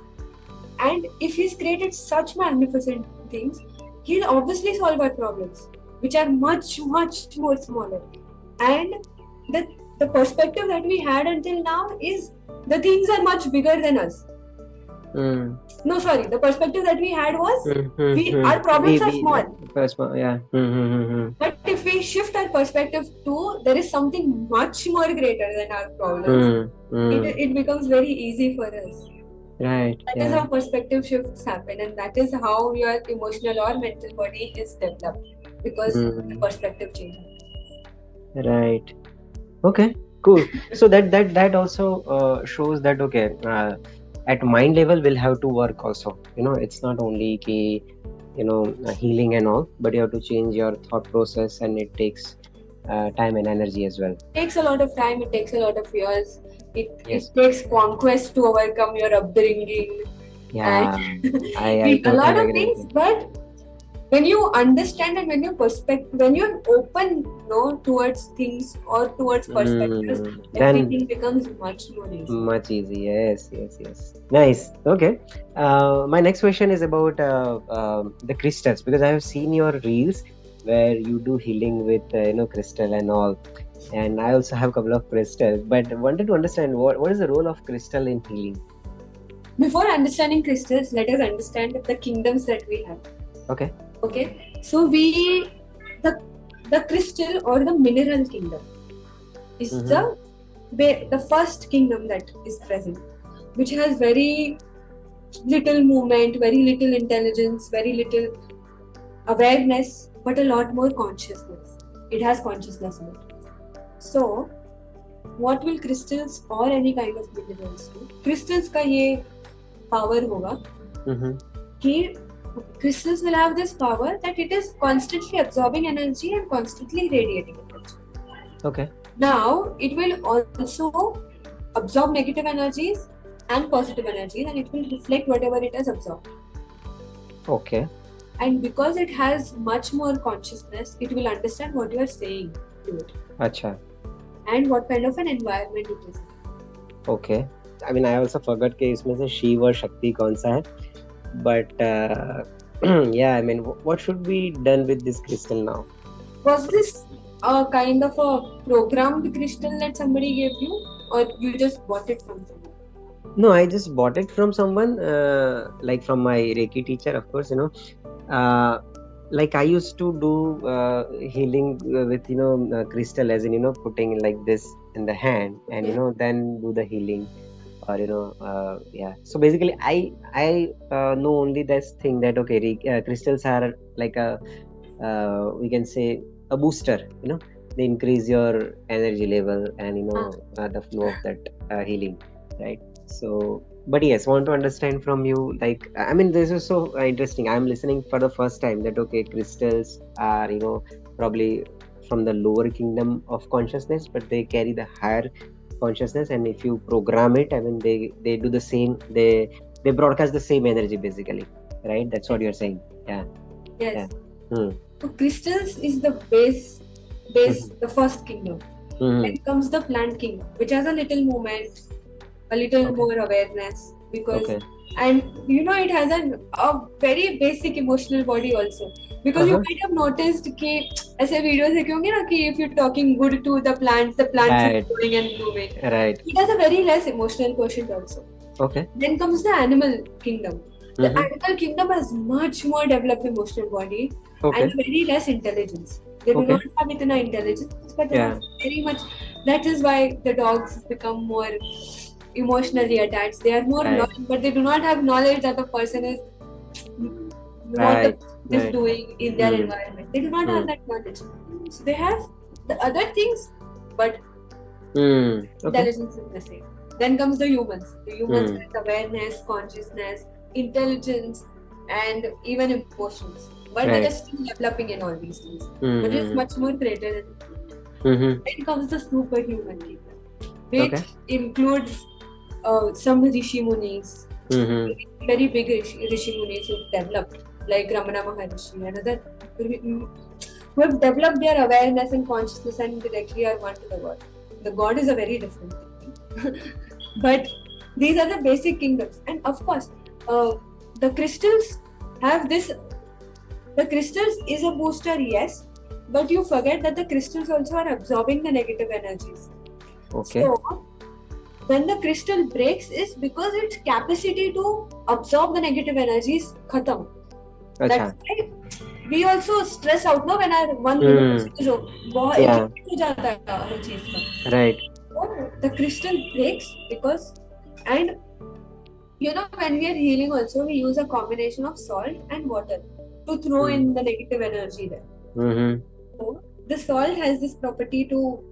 [SPEAKER 2] and if he's created such magnificent things, he'll obviously solve our problems, which are much, much more smaller. And the perspective that we had until now is the things are much bigger than us. No, sorry, the perspective that we had was our problems are small.
[SPEAKER 1] Yeah.
[SPEAKER 2] But if we shift our perspective to there is something much more greater than our problems, it becomes very easy for us.
[SPEAKER 1] Right.
[SPEAKER 2] That is how perspective shifts happen, and that is how your emotional or mental body is developed, because the perspective changes.
[SPEAKER 1] Right. Okay. Cool. So that also shows that okay. At mind level, we'll have to work also. It's not only healing and all, but you have to change your thought process, and it takes time and energy as well.
[SPEAKER 2] It takes a lot of time. It takes a lot of years. It takes conquest to overcome your upbringing.
[SPEAKER 1] Yeah,
[SPEAKER 2] I a lot of things, but when you understand and when you're open, towards things or towards perspectives, everything becomes much more easy.
[SPEAKER 1] Much easy, yes. Nice. Okay. My next question is about the crystals, because I have seen your reels where you do healing with crystal and all, and I also have a couple of crystals, but I wanted to understand what is the role of crystal in healing.
[SPEAKER 2] Before understanding crystals, let us understand the kingdoms that we have.
[SPEAKER 1] Okay.
[SPEAKER 2] So the crystal or the mineral kingdom is the first kingdom that is present, which has very little movement, very little intelligence, very little awareness, but a lot more consciousness. It has consciousness in it. So, what will crystals or any kind of minerals do? Crystals का ये power होगा कि crystals will have this power that it is constantly absorbing energy and constantly radiating energy.
[SPEAKER 1] Okay.
[SPEAKER 2] Now, it will also absorb negative energies and positive energies, and it will reflect whatever it has absorbed.
[SPEAKER 1] Okay.
[SPEAKER 2] And because it has much more consciousness, it will understand what you are saying to it.
[SPEAKER 1] Acha.
[SPEAKER 2] And what kind of an environment it is.
[SPEAKER 1] Okay. I mean, I also forgot कि इसमें से शिव और शक्ति कौन सा है. But yeah, I mean, what should be done with this crystal now?
[SPEAKER 2] Was this a kind of a programmed crystal that somebody gave you, or you just bought it from someone?
[SPEAKER 1] No, I just bought it from someone, like from my Reiki teacher, of course, like I used to do healing with, crystal, as in, putting like this in the hand and, then do the healing. Or yeah, so basically I know only this thing that okay, crystals are like a we can say a booster, they increase your energy level and the flow of that healing, right? So but yes, want to understand from you, like I mean, this is so interesting. I'm listening for the first time that okay, crystals are probably from the lower kingdom of consciousness, but they carry the higher consciousness, and if you program it, I mean, they do the same, they broadcast the same energy basically, right? That's what you're saying.
[SPEAKER 2] Yes.
[SPEAKER 1] Yeah.
[SPEAKER 2] So crystals is the base the first kingdom. Then comes the plant kingdom, which has a little movement, a little more awareness, because and it has a very basic emotional body also, because you might have noticed कि ऐसे videos देखे होंगे ना कि if you're talking good to the plants
[SPEAKER 1] right.
[SPEAKER 2] is growing and blooming.
[SPEAKER 1] Right.
[SPEAKER 2] It has a very less emotional quotient also.
[SPEAKER 1] Okay.
[SPEAKER 2] Then comes the animal kingdom. The animal kingdom has much more developed emotional body and very less intelligence. They do not have enough intelligence, but they have very much. That is why the dogs become more emotionally attached. They are more knowledge, but they do not have knowledge that the person is what the person is doing in their environment. They do not have that knowledge. So they have the other things, but intelligence is missing. Then comes the humans. The humans with awareness, consciousness, intelligence, and even emotions. But they are still developing in all these things. But it is much more greater than Then comes the superhuman kingdom, which includes some Rishi Munis, very big Rishi Munis who have developed, like Ramana Maharishi and other who have developed their awareness and consciousness and directly are one to the God. The God is a very different thing. But these are the basic kingdoms. And of course, the crystals have this. The crystals is a booster, yes, but you forget that the crystals also are absorbing the negative energies.
[SPEAKER 1] Okay.
[SPEAKER 2] So, when the crystal breaks is because its capacity to absorb the negative energies khatam. That's why we also stress out now when our one is right. So the crystal breaks because, and when we are healing also, we use a combination of salt and water to throw in the negative energy there. So the salt has this property to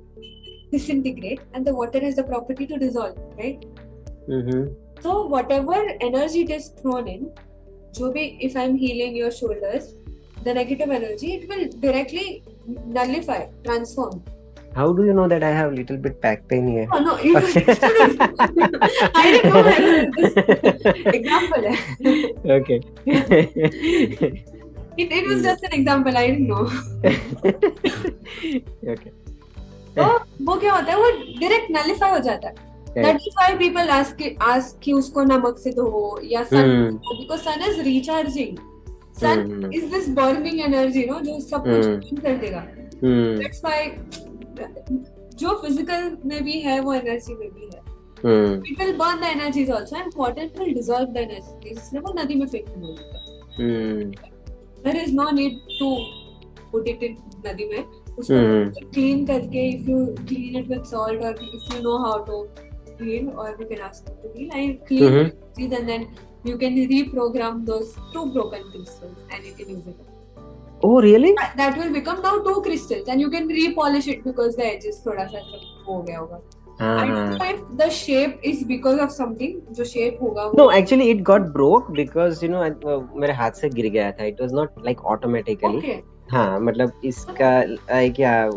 [SPEAKER 2] disintegrate and the water has the property to dissolve, right? So whatever energy it is thrown in, if I'm healing your shoulders, the negative energy, it will directly nullify, transform.
[SPEAKER 1] How do you know that I have little bit back pain here?
[SPEAKER 2] Oh, no, I didn't know this example.
[SPEAKER 1] Okay.
[SPEAKER 2] It was just an example, I didn't know.
[SPEAKER 1] Okay.
[SPEAKER 2] तो वो क्या होता है, वो direct nullify हो जाता है. That is why people ask कि उसको नमक से धो या sun, because sun is recharging. Sun is this burning energy, जो सब कुछ कर देगा. That's why जो physical में भी है वो energy में भी है. It will burn the energies also and water will dissolve the energies. इसलिए वो नदी में फेंकने लगेगा. There is no need to put it in नदी में. उसको clean करके, if you clean it with salt, or if you know how to heal, or you can ask them to heal, I clean it, and then you can reprogram those 2 broken crystals and you can use it.
[SPEAKER 1] Oh, really?
[SPEAKER 2] That will become now 2 crystals and you can repolish it because the edges थोड़ा सा हो गया होगा. I don't know if the shape is because of something. जो shape होगा वो.
[SPEAKER 1] No, actually it got broke because मेरे हाथ से गिर गया था. It was not like automatically.
[SPEAKER 2] Okay.
[SPEAKER 1] हाँ, मतलब इसका क्या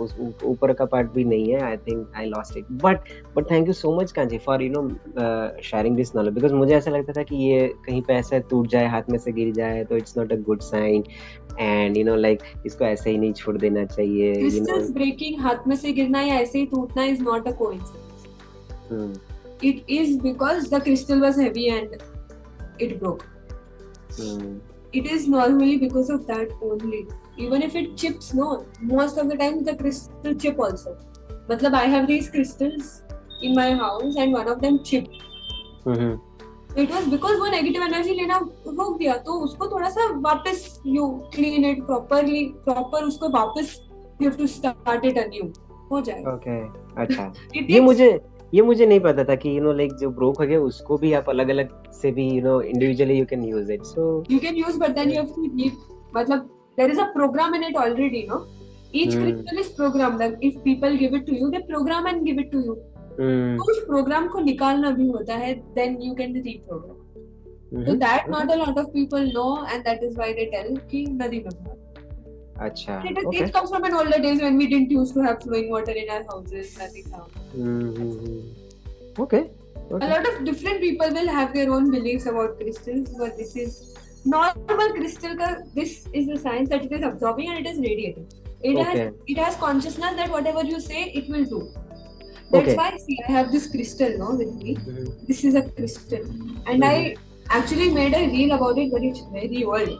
[SPEAKER 1] ऊपर का पार्ट भी नहीं है. I think I lost it. But thank you so much Kanchi for sharing this knowledge, because मुझे ऐसा लगता था कि ये कहीं पे ऐसे टूट जाए, हाथ में से गिर जाए तो it's not a good sign, and like इसको ऐसे ही नहीं छोड़ देना चाहिए.
[SPEAKER 2] Crystals breaking, हाथ में से गिरना या ऐसे ही टूटना is not a coincidence. It is because the crystal was heavy and it broke. It is normally because of that only. Even if it chips, no, most of the time the crystal chip also. मतलब I have these crystals in my house and one of them chipped. It was because वो negative energy लेना रोक दिया, तो उसको थोड़ा सा वापस you clean it properly, उसको वापस you have to start it anew. हो जाएगा.
[SPEAKER 1] Okay, अच्छा. ये मुझे नहीं पता था कि लाइक जो ब्रोक हो गया उसको भी आप अलग अलग से भी individually you can use it. So
[SPEAKER 2] you can use, but then you have to keep, मतलब there is a program in it already, no? Each crystal is programmed. Like if people give it to you, they program and give it to you. तो उस program को निकालना भी होता है, then you can reprogram. So that not a lot of people know, and that is why they tell कि नदी में भाग.
[SPEAKER 1] अच्छा.
[SPEAKER 2] It comes from an older days when we didn't used to have flowing water in our houses, nothing now.
[SPEAKER 1] Okay.
[SPEAKER 2] A lot of different people will have their own beliefs about crystals, but this is normal crystal. This is the science that it is absorbing and it is radiating. It has consciousness that whatever you say, it will do. That's why, see, I have this crystal now with me. This is a crystal, and I actually made a reel about it, but it's very old.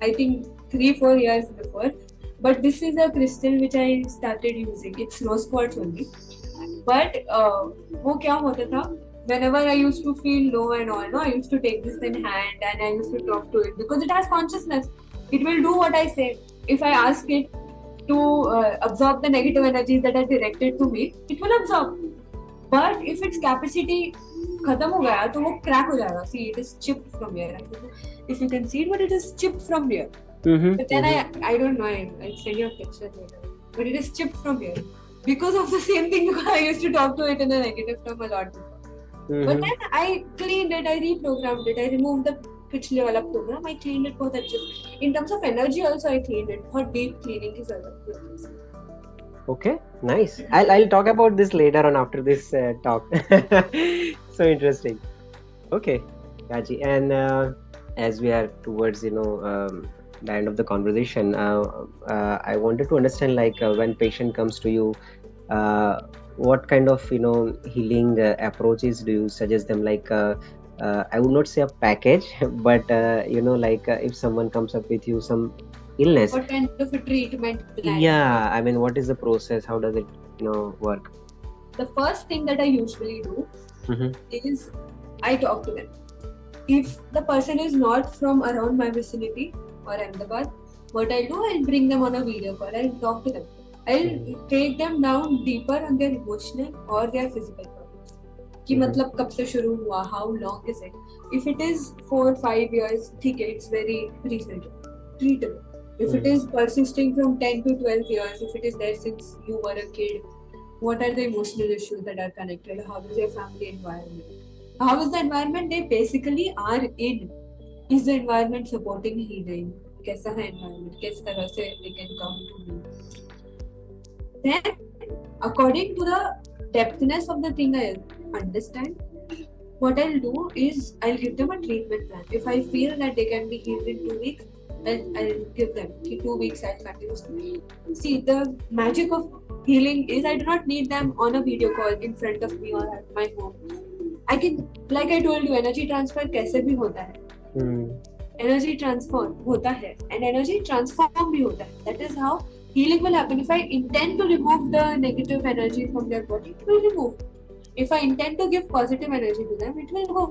[SPEAKER 2] I think 3-4 years before. But this is a crystal which I started using. It's rose quartz only. But वो क्या होता था? Whenever I used to feel low and all, no, I used to take this in hand and I used to talk to it because it has consciousness. It will do what I say. If I ask it to absorb the negative energies that are directed to me, it will absorb. But if its capacity खत्म हो गया तो वो crack हो जाएगा. See, it is chipped from here. If you can see it, but it is chipped from here. But then I don't know. I'll send you a picture later. But it is chipped from here because of the same thing. Because I used to talk to it in a negative term a lot before. But then I cleaned it. I reprogrammed it. I removed the पिछले वाला program. I cleaned it बहुत अच्छे. In terms of energy also I cleaned it. बहुत deep cleaning की जरूरत थी.
[SPEAKER 1] Okay, nice. I'll talk about this later on after this talk. So interesting. Okay, Kaji, and as we are towards the end of the conversation, I wanted to understand, like when patient comes to you, what kind of healing approaches do you suggest them? Like I would not say a package, but like if someone comes up with you some illness,
[SPEAKER 2] what kind of a treatment plan?
[SPEAKER 1] Yeah, I mean, what is the process? How does it work?
[SPEAKER 2] The first thing that I usually do is I talk to them. If the person is not from around my vicinity or Ahmedabad, what I'll do, I'll bring them on a video call. I'll talk to them. I'll take them down deeper on their emotional or their physical problems. कि मतलब कब से शुरू हुआ? How long is it? If it is 4-5 years, ठीक है, it's very recent, treatable. If it is persisting from 10 to 12 years, if it is there since you were a kid, what are the emotional issues that are connected? How is your family environment? How is the environment they basically are in? Is the environment supporting healing? कैसा है environment? किस तरह से they can come to me? Then, according to the depthness of the thing I understand, what I'll do is I'll give them a treatment plan. If I feel that they can be healed in 2 weeks, I'll give them 2 weeks. I'll continuously see. The magic of healing is I do not need them on a video call in front of me or at my home. I can, like I told you, energy transfer कैसे भी होता है. Energy transfer होता है and energy transform भी होता है. That is how healing will happen. If I intend to remove the negative energy from their body, it will remove. If I intend to give positive energy to them, it will go.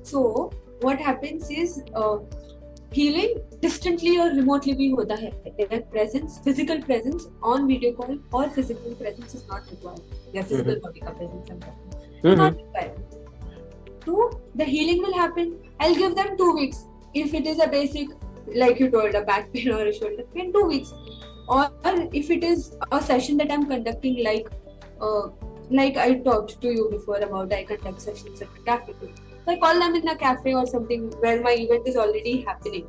[SPEAKER 2] So what happens is healing distantly or remotely भी होता है. Their presence, physical presence on video call or physical presence is not required. Their physical body का presence is not required. So the healing will happen. I'll give them 2 weeks. If it is a basic, like you told, a back pain or a shoulder pain, 2 weeks. Or if it is a session that I'm conducting, like I talked to you before about, I conduct sessions at a cafe. So I call them in a cafe or something where my event is already happening.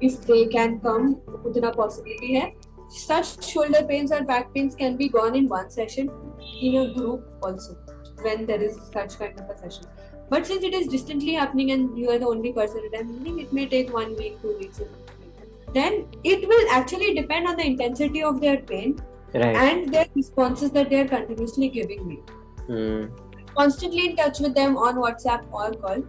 [SPEAKER 2] If they can come, utna possibility hai. Such shoulder pains or back pains can be gone in one session, in a group also, when there is such kind of a session. But since it is distantly happening and you are the only person attending, it may take 1 week, 2 weeks. Then it will actually depend on the intensity of their pain, right, and their responses that they are continuously giving me. Constantly in touch with them on WhatsApp or call.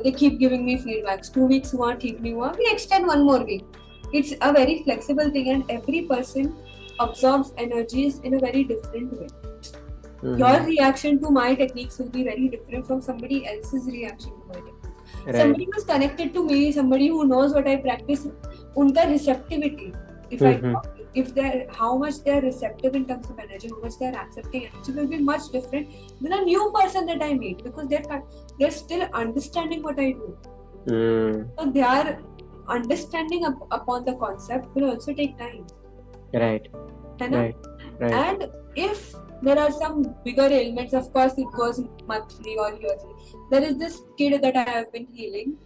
[SPEAKER 2] They keep giving me feedbacks. 2 weeks हुआ, ठीक नहीं हुआ, we extend 1 more week. It's a very flexible thing, and every person absorbs energies in a very different way. Your reaction to my techniques will be very different from somebody else's reaction to my techniques. Right. Somebody who's connected to me, somebody who knows what I practice, unka receptivity, if they're how much they're receptive in terms of energy, how much they're accepting energy, will be much different than a new person that I meet, because they're still understanding what I do. So their understanding upon the concept will also take time. Right. Right. And if there are some bigger ailments, of course it goes monthly or yearly. There is this kid that I have been healing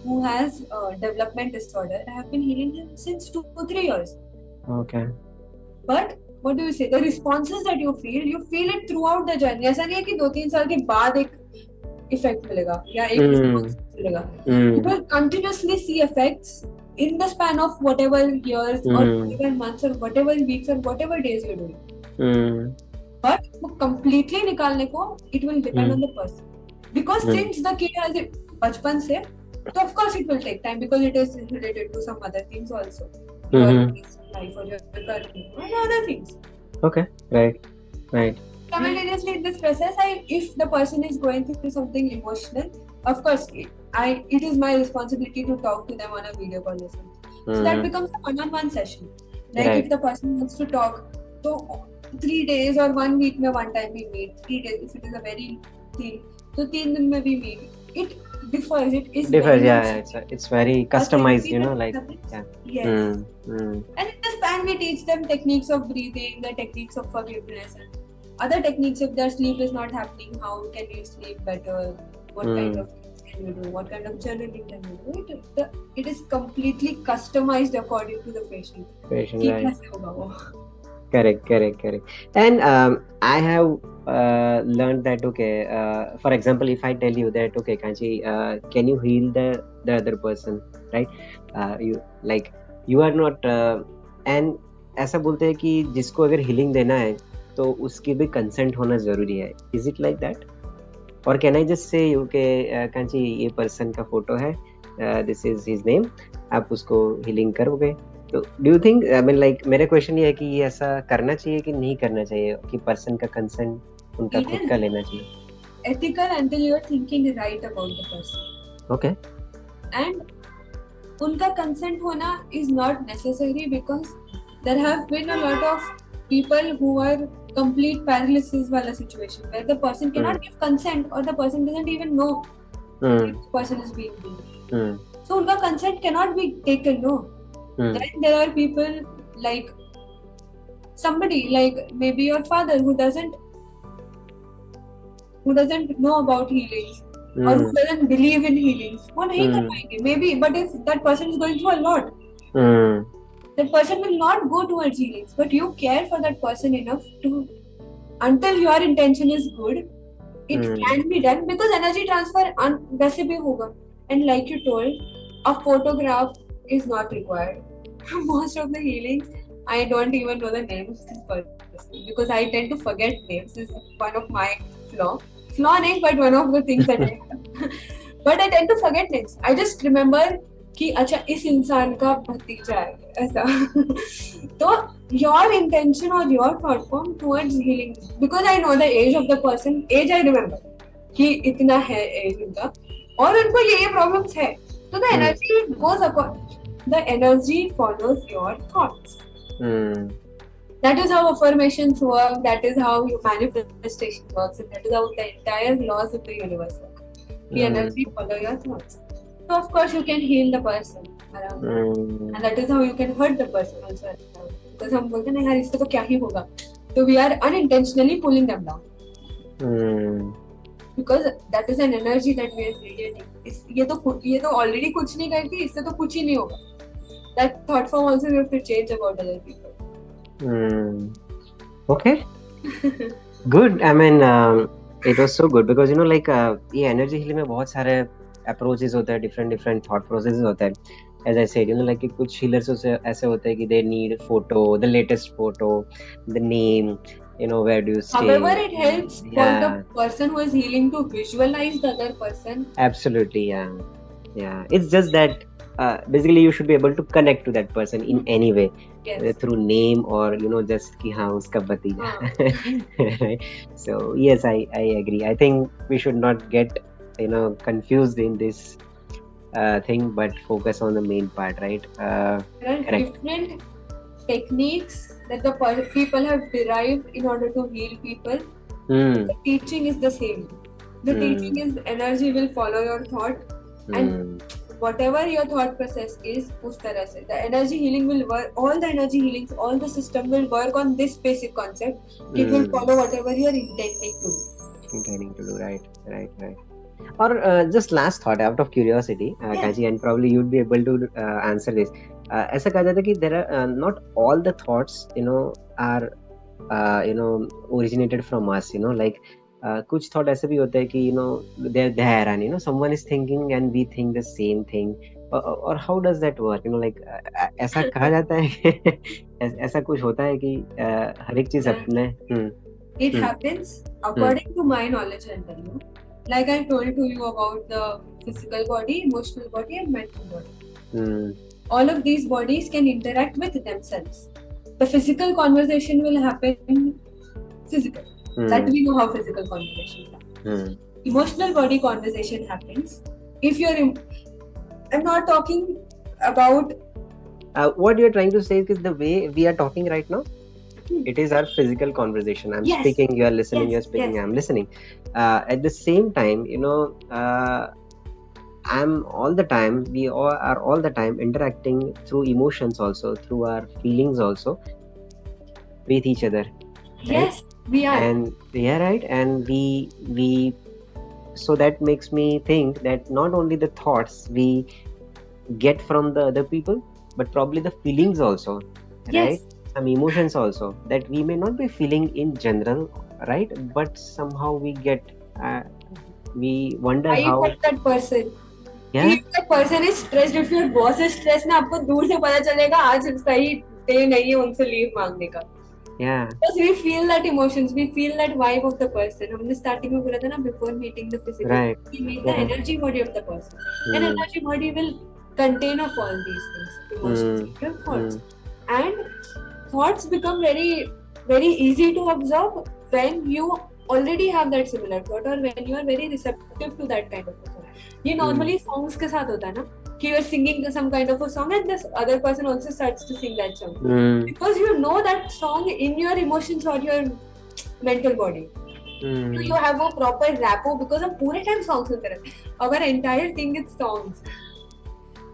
[SPEAKER 2] who has development disorder. I have been healing him since 2-3 years. Okay. But what do you say? The responses that you feel it throughout the journey. ऐसा नहीं है कि 2-3 साल के बाद एक effect मिलेगा या एक response मिलेगा. You will continuously see effects in the span of whatever years or whatever months or whatever weeks or whatever days you're doing. But completely निकालने को, it will depend on the person. Because since the kid has it बचपन से, so of course it will take time, because it is related to some other things also. Your life or your career and other things. Okay, right. Simultaneously in this process, if the person is going through something emotional, of course it is my responsibility to talk to them on a video call or something. So that becomes a one-on-one session. Like if the person wants to talk, so 3 days or 1 week में one time we meet. 3 days if it is a very thing, so 3 दिन में we meet. It differs. It is differs. It's very customized. Yes. And in the span we teach them techniques of breathing, the techniques of forgiveness, and other techniques. If their sleep is not happening, how can you sleep better? What kind of things can you do? What kind of journaling can you do? It is completely customized according to the patient. Right. Correct. And I have learned that, for example, if I tell you that, Kanchi, can you heal the other person, right? You are not, and ऐसा बोलते हैं कि जिसको अगर healing देना है तो उसकी भी consent होना जरूरी है. Is it like that? Or can I just say Kanchi, ये person का photo है, this is his name, आप उसको healing करोगे? तो do you think, I mean like मेरा क्वेश्चन ये है कि ये ऐसा करना चाहिए कि नहीं करना चाहिए, कि पर्सन का कंसेंट उनका खुद का लेना चाहिए? Ethical until you are thinking right about the person. Okay. And उनका कंसेंट होना is not necessary, because there have been a lot of people who are complete paralysis वाला situation where the person cannot give consent or the person doesn't even know if the person is being bullied. So उनका consent cannot be taken, no. Then there are people like somebody like maybe your father who doesn't know about healings or who doesn't believe in healings. वो नहीं कर पाएंगे maybe, but if that person is going through a lot, that person will not go towards healings. But you care for that person enough to, until your intention is good, it can be done, because energy transfer वैसे भी होगा. And like you told, a photograph is not required. Most of the healings, I don't even know the name of this person, because I tend to forget names. This is one of my flaw names, but one of the things that I have. But I tend to forget names. I just remember कि अच्छा इस इंसान का भतीजा है ऐसा. तो your intention or your thought form towards healing, because I know the age of the person, age I remember कि इतना है age उनका और उनको ये problems है. So the energy the energy follows your thoughts. That is how affirmations work. That is how your manifestation works, and that is how the entire laws of the universe work. The energy follow your thoughts. So of course you can heal the person around you, and that is how you can hurt the person also around you. Because हम बोलते हैं यार इससे तो क्या ही होगा, so we are unintentionally pulling them down. Because that is an energy that we are radiating. ये तो already कुछ नहीं करती, इससे तो कुछ ही नहीं होगा. That thought form also we have to change about other people.
[SPEAKER 1] Okay. Good. I mean, it was so good because like ये energy healing में बहुत सारे approaches होते हैं, different thought processes होते हैं. As I said, like कुछ healers ऐसे होते हैं कि they need photo, the latest photo, the name, where do you stay.
[SPEAKER 2] However, it helps for the person who is healing to visualize the other person.
[SPEAKER 1] Absolutely, yeah. It's just that basically you should be able to connect to that person in any way.
[SPEAKER 2] Yes.
[SPEAKER 1] Through name or just कि हाँ उसका भतीजा. Right? So yes, I agree. I think we should not get confused in this thing, but focus on the main part, right?
[SPEAKER 2] There are different techniques that the people have derived in order to heal people. The teaching is the same. The teaching is energy will follow your thought, and whatever your thought process is, उस तरह से the energy healing will work. All the energy healings, all the system will work on this basic concept. It will follow whatever you are intending to do.
[SPEAKER 1] Right. Or just last thought, out of curiosity, Kanchi, and probably you'd be able to answer this. ऐसा कहा जाता है कि there are not all the thoughts are originated from us. Like कुछ thought ऐसे भी होते हैं कि they're there and someone is thinking and we think the same thing. Or how does that work? Like ऐसा कहा जाता है ऐसा कुछ होता है कि हर एक चीज अपने.
[SPEAKER 2] It happens according to my knowledge and you. Like I told to you about the physical body, emotional body, and mental body. All of these bodies can interact with themselves. The physical conversation will happen physical. That we know how physical conversations happen. Emotional body conversation happens. If you're I'm not talking about
[SPEAKER 1] what you're trying to say is the way we are talking right now. It is our physical conversation. I'm speaking, you are listening, you're speaking, I'm listening. At the same time, I'm all the time, we all are all the time interacting through emotions also, through our feelings also with each other.
[SPEAKER 2] Yes, we are.
[SPEAKER 1] And right. And we so that makes me think that not only the thoughts we get from the other people, but probably the feelings also, right? Some emotions also that we may not be feeling in general, right? But somehow we get we wonder how
[SPEAKER 2] that person. If that person is stressed, if your boss is stressed, ना आपको दूर से पता चलेगा आज सही day नहीं है उनसे leave मांगने का. Because we feel that emotions, we feel that vibe of the person. हमने starting में बोला था ना, before meeting the physical, we meet the energy body of the person. And energy body will contain of all these things, emotions, thoughts, and thoughts become very, very easy to absorb when you already have that similar thought or when you are very receptive to that kind of a thought. ये normally songs के साथ होता है ना, कि you are singing some kind of a song and this other person also starts to sing that song. Because you know that song in your emotions or your mental body. You have a proper rapport because हम पूरे time songs सुनते रहते. Our entire thing is songs.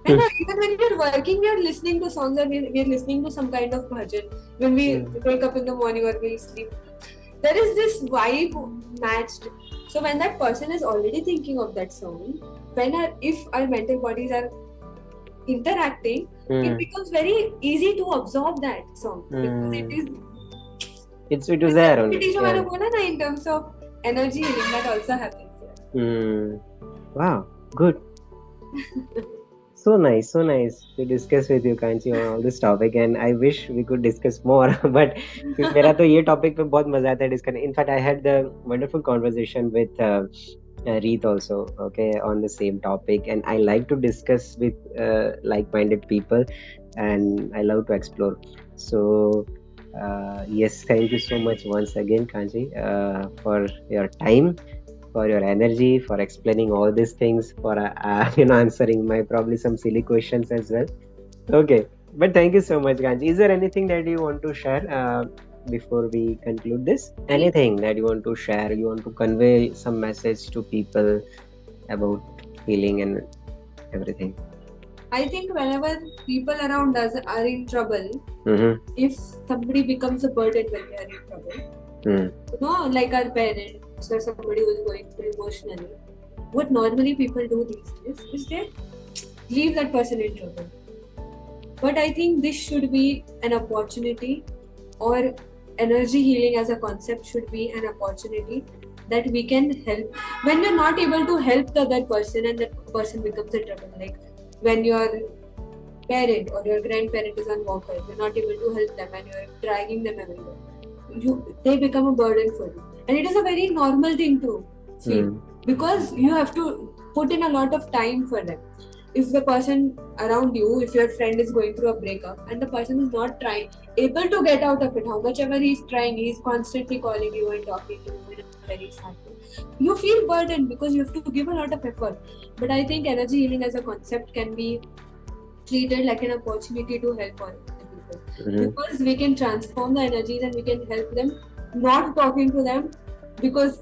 [SPEAKER 2] And even when we are working, we are listening to songs or we are listening to some kind of bhajan. When we wake up in the morning or we sleep, there is this vibe matched. So when that person is already thinking of that song, if our mental bodies are interacting, it becomes very easy to absorb that song because
[SPEAKER 1] it is there only.
[SPEAKER 2] In terms of energy healing, that also happens.
[SPEAKER 1] Wow, good. So nice to discuss with you, Kanchi, on all this topic, and I wish we could discuss more. But मेरा तो ये topic पे बहुत मजा आता है discuss. In fact, I had the wonderful conversation with Reet also, okay, on the same topic, and I like to discuss with like-minded people, and I love to explore. So yes, thank you so much once again, Kanchi, for your time, for your energy, for explaining all these things, for answering my probably some silly questions as well. Okay, but thank you so much, Kanchi. Is there anything that you want to share before we conclude this? Anything that you want to share? You want to convey some message to people about healing and everything?
[SPEAKER 2] I think whenever people around us are in trouble, if somebody becomes a burden when they are in trouble, like our parents or somebody who is going through emotionally, what normally people do these days is they leave that person in trouble. But I think this should be an opportunity, or energy healing as a concept should be an opportunity that we can help. When you're not able to help the other person and that person becomes in trouble, like when your parent or your grandparent is on walker, you're not able to help them and you're dragging them everywhere, they become a burden for you. And it is a very normal thing to feel because you have to put in a lot of time for them. If the person around you, if your friend is going through a breakup and the person is not able to get out of it, how much ever he's trying, he's constantly calling you and talking to you in a very sad way, you feel burdened because you have to give a lot of effort. But I think energy healing as a concept can be treated like an opportunity to help all people, because we can transform the energies and we can help them, not talking to them, because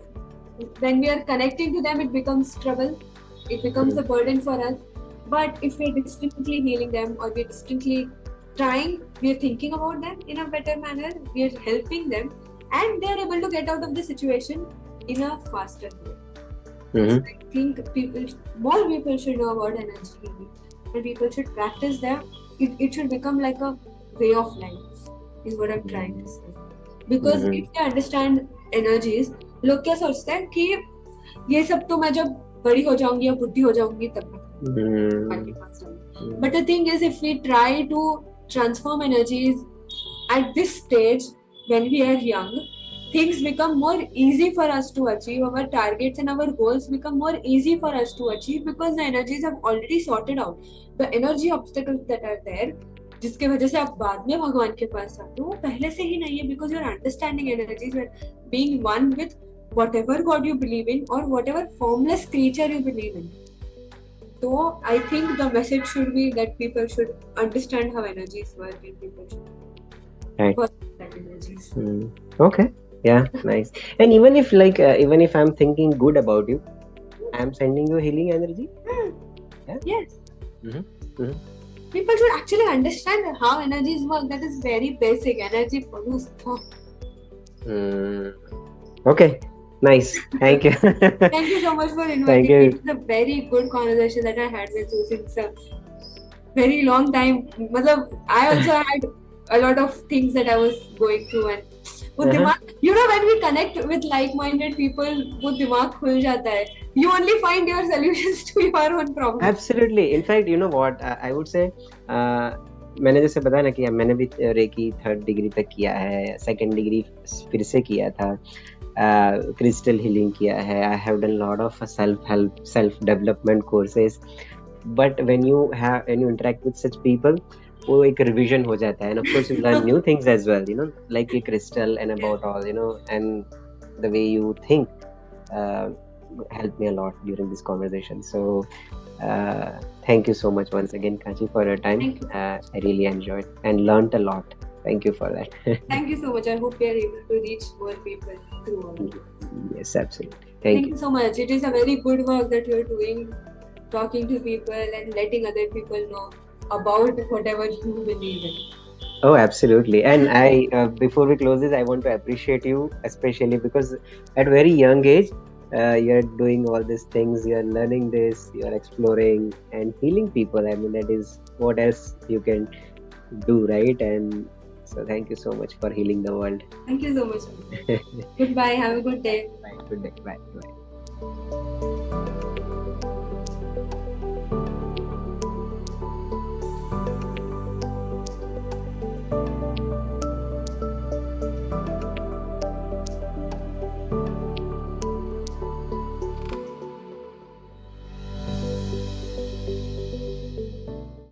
[SPEAKER 2] when we are connecting to them it becomes trouble, it becomes a burden for us. But if we're distantly healing them, or we're distantly trying, we're thinking about them in a better manner, we're helping them, and they're able to get out of the situation in a faster way. So I think more people should know about energy healing, and people should practice them. It should become like a way of life, is what I'm trying to say. Because if they understand energies, लोग क्या सोचते हैं कि ये सब तो मैं जब बड़ी हो जाऊंगी या बुद्धि हो जाऊंगी तब. But the thing is, if we try to transform energies at this stage when we are young, things become more easy for us to achieve. Our targets and our goals become more easy for us to achieve because the energies have already sorted out. The energy obstacles that are there, जिसके वजह से आप बाद में भगवान के पास आते हो, वो पहले से ही नहीं है, because you're understanding energies, you're being one with whatever God you believe in or whatever formless creature you believe in. So I think the message should be that people should understand how energies work and people should work with that energies.
[SPEAKER 1] Okay. Yeah, nice. And even if even if I'm thinking good about you, I'm sending you healing energy. Yeah?
[SPEAKER 2] Yes. People should actually understand how energies work. That is very basic. Energy produces thought.
[SPEAKER 1] Okay. Nice. Thank you.
[SPEAKER 2] Thank you so much for inviting me. It's a very good conversation that I had with you since a very long time. I also had a lot of things that I was going through, and when we connect with like-minded people, वो दिमाग खुल जाता है. You only find your solutions to your own problems.
[SPEAKER 1] Absolutely. In fact, you know what? I would say, मैंने जैसे बताया ना कि मैंने भी रेकी 3rd डिग्री तक किया है, 2nd डिग्री फिर से किया था, crystal healing किया है. I have done a lot of self-help, self-development courses. But when you interact with such people, वो एक revision हो जाता है, and of course you learn new things as well, like a crystal and about all, and the way you think helped me a lot during this conversation. So thank you so much once again, Kanchi, for your time. I really enjoyed and learned a lot. Thank you for that.
[SPEAKER 2] Thank you so much. I hope we are able to reach more people through all of this.
[SPEAKER 1] Yes, absolutely.
[SPEAKER 2] Thank you so much. It is a very good work that you're doing, talking to people and letting other people know about whatever you believe in.
[SPEAKER 1] Oh, absolutely. And I, before we close this, I want to appreciate you, especially because at very young age, you're doing all these things, you're learning this, you're exploring and healing people. I mean, that is what else you can do, right? And so thank you so much for healing the world.
[SPEAKER 2] Thank you so much. Goodbye. Have a good day.
[SPEAKER 1] Bye. Good day. Bye.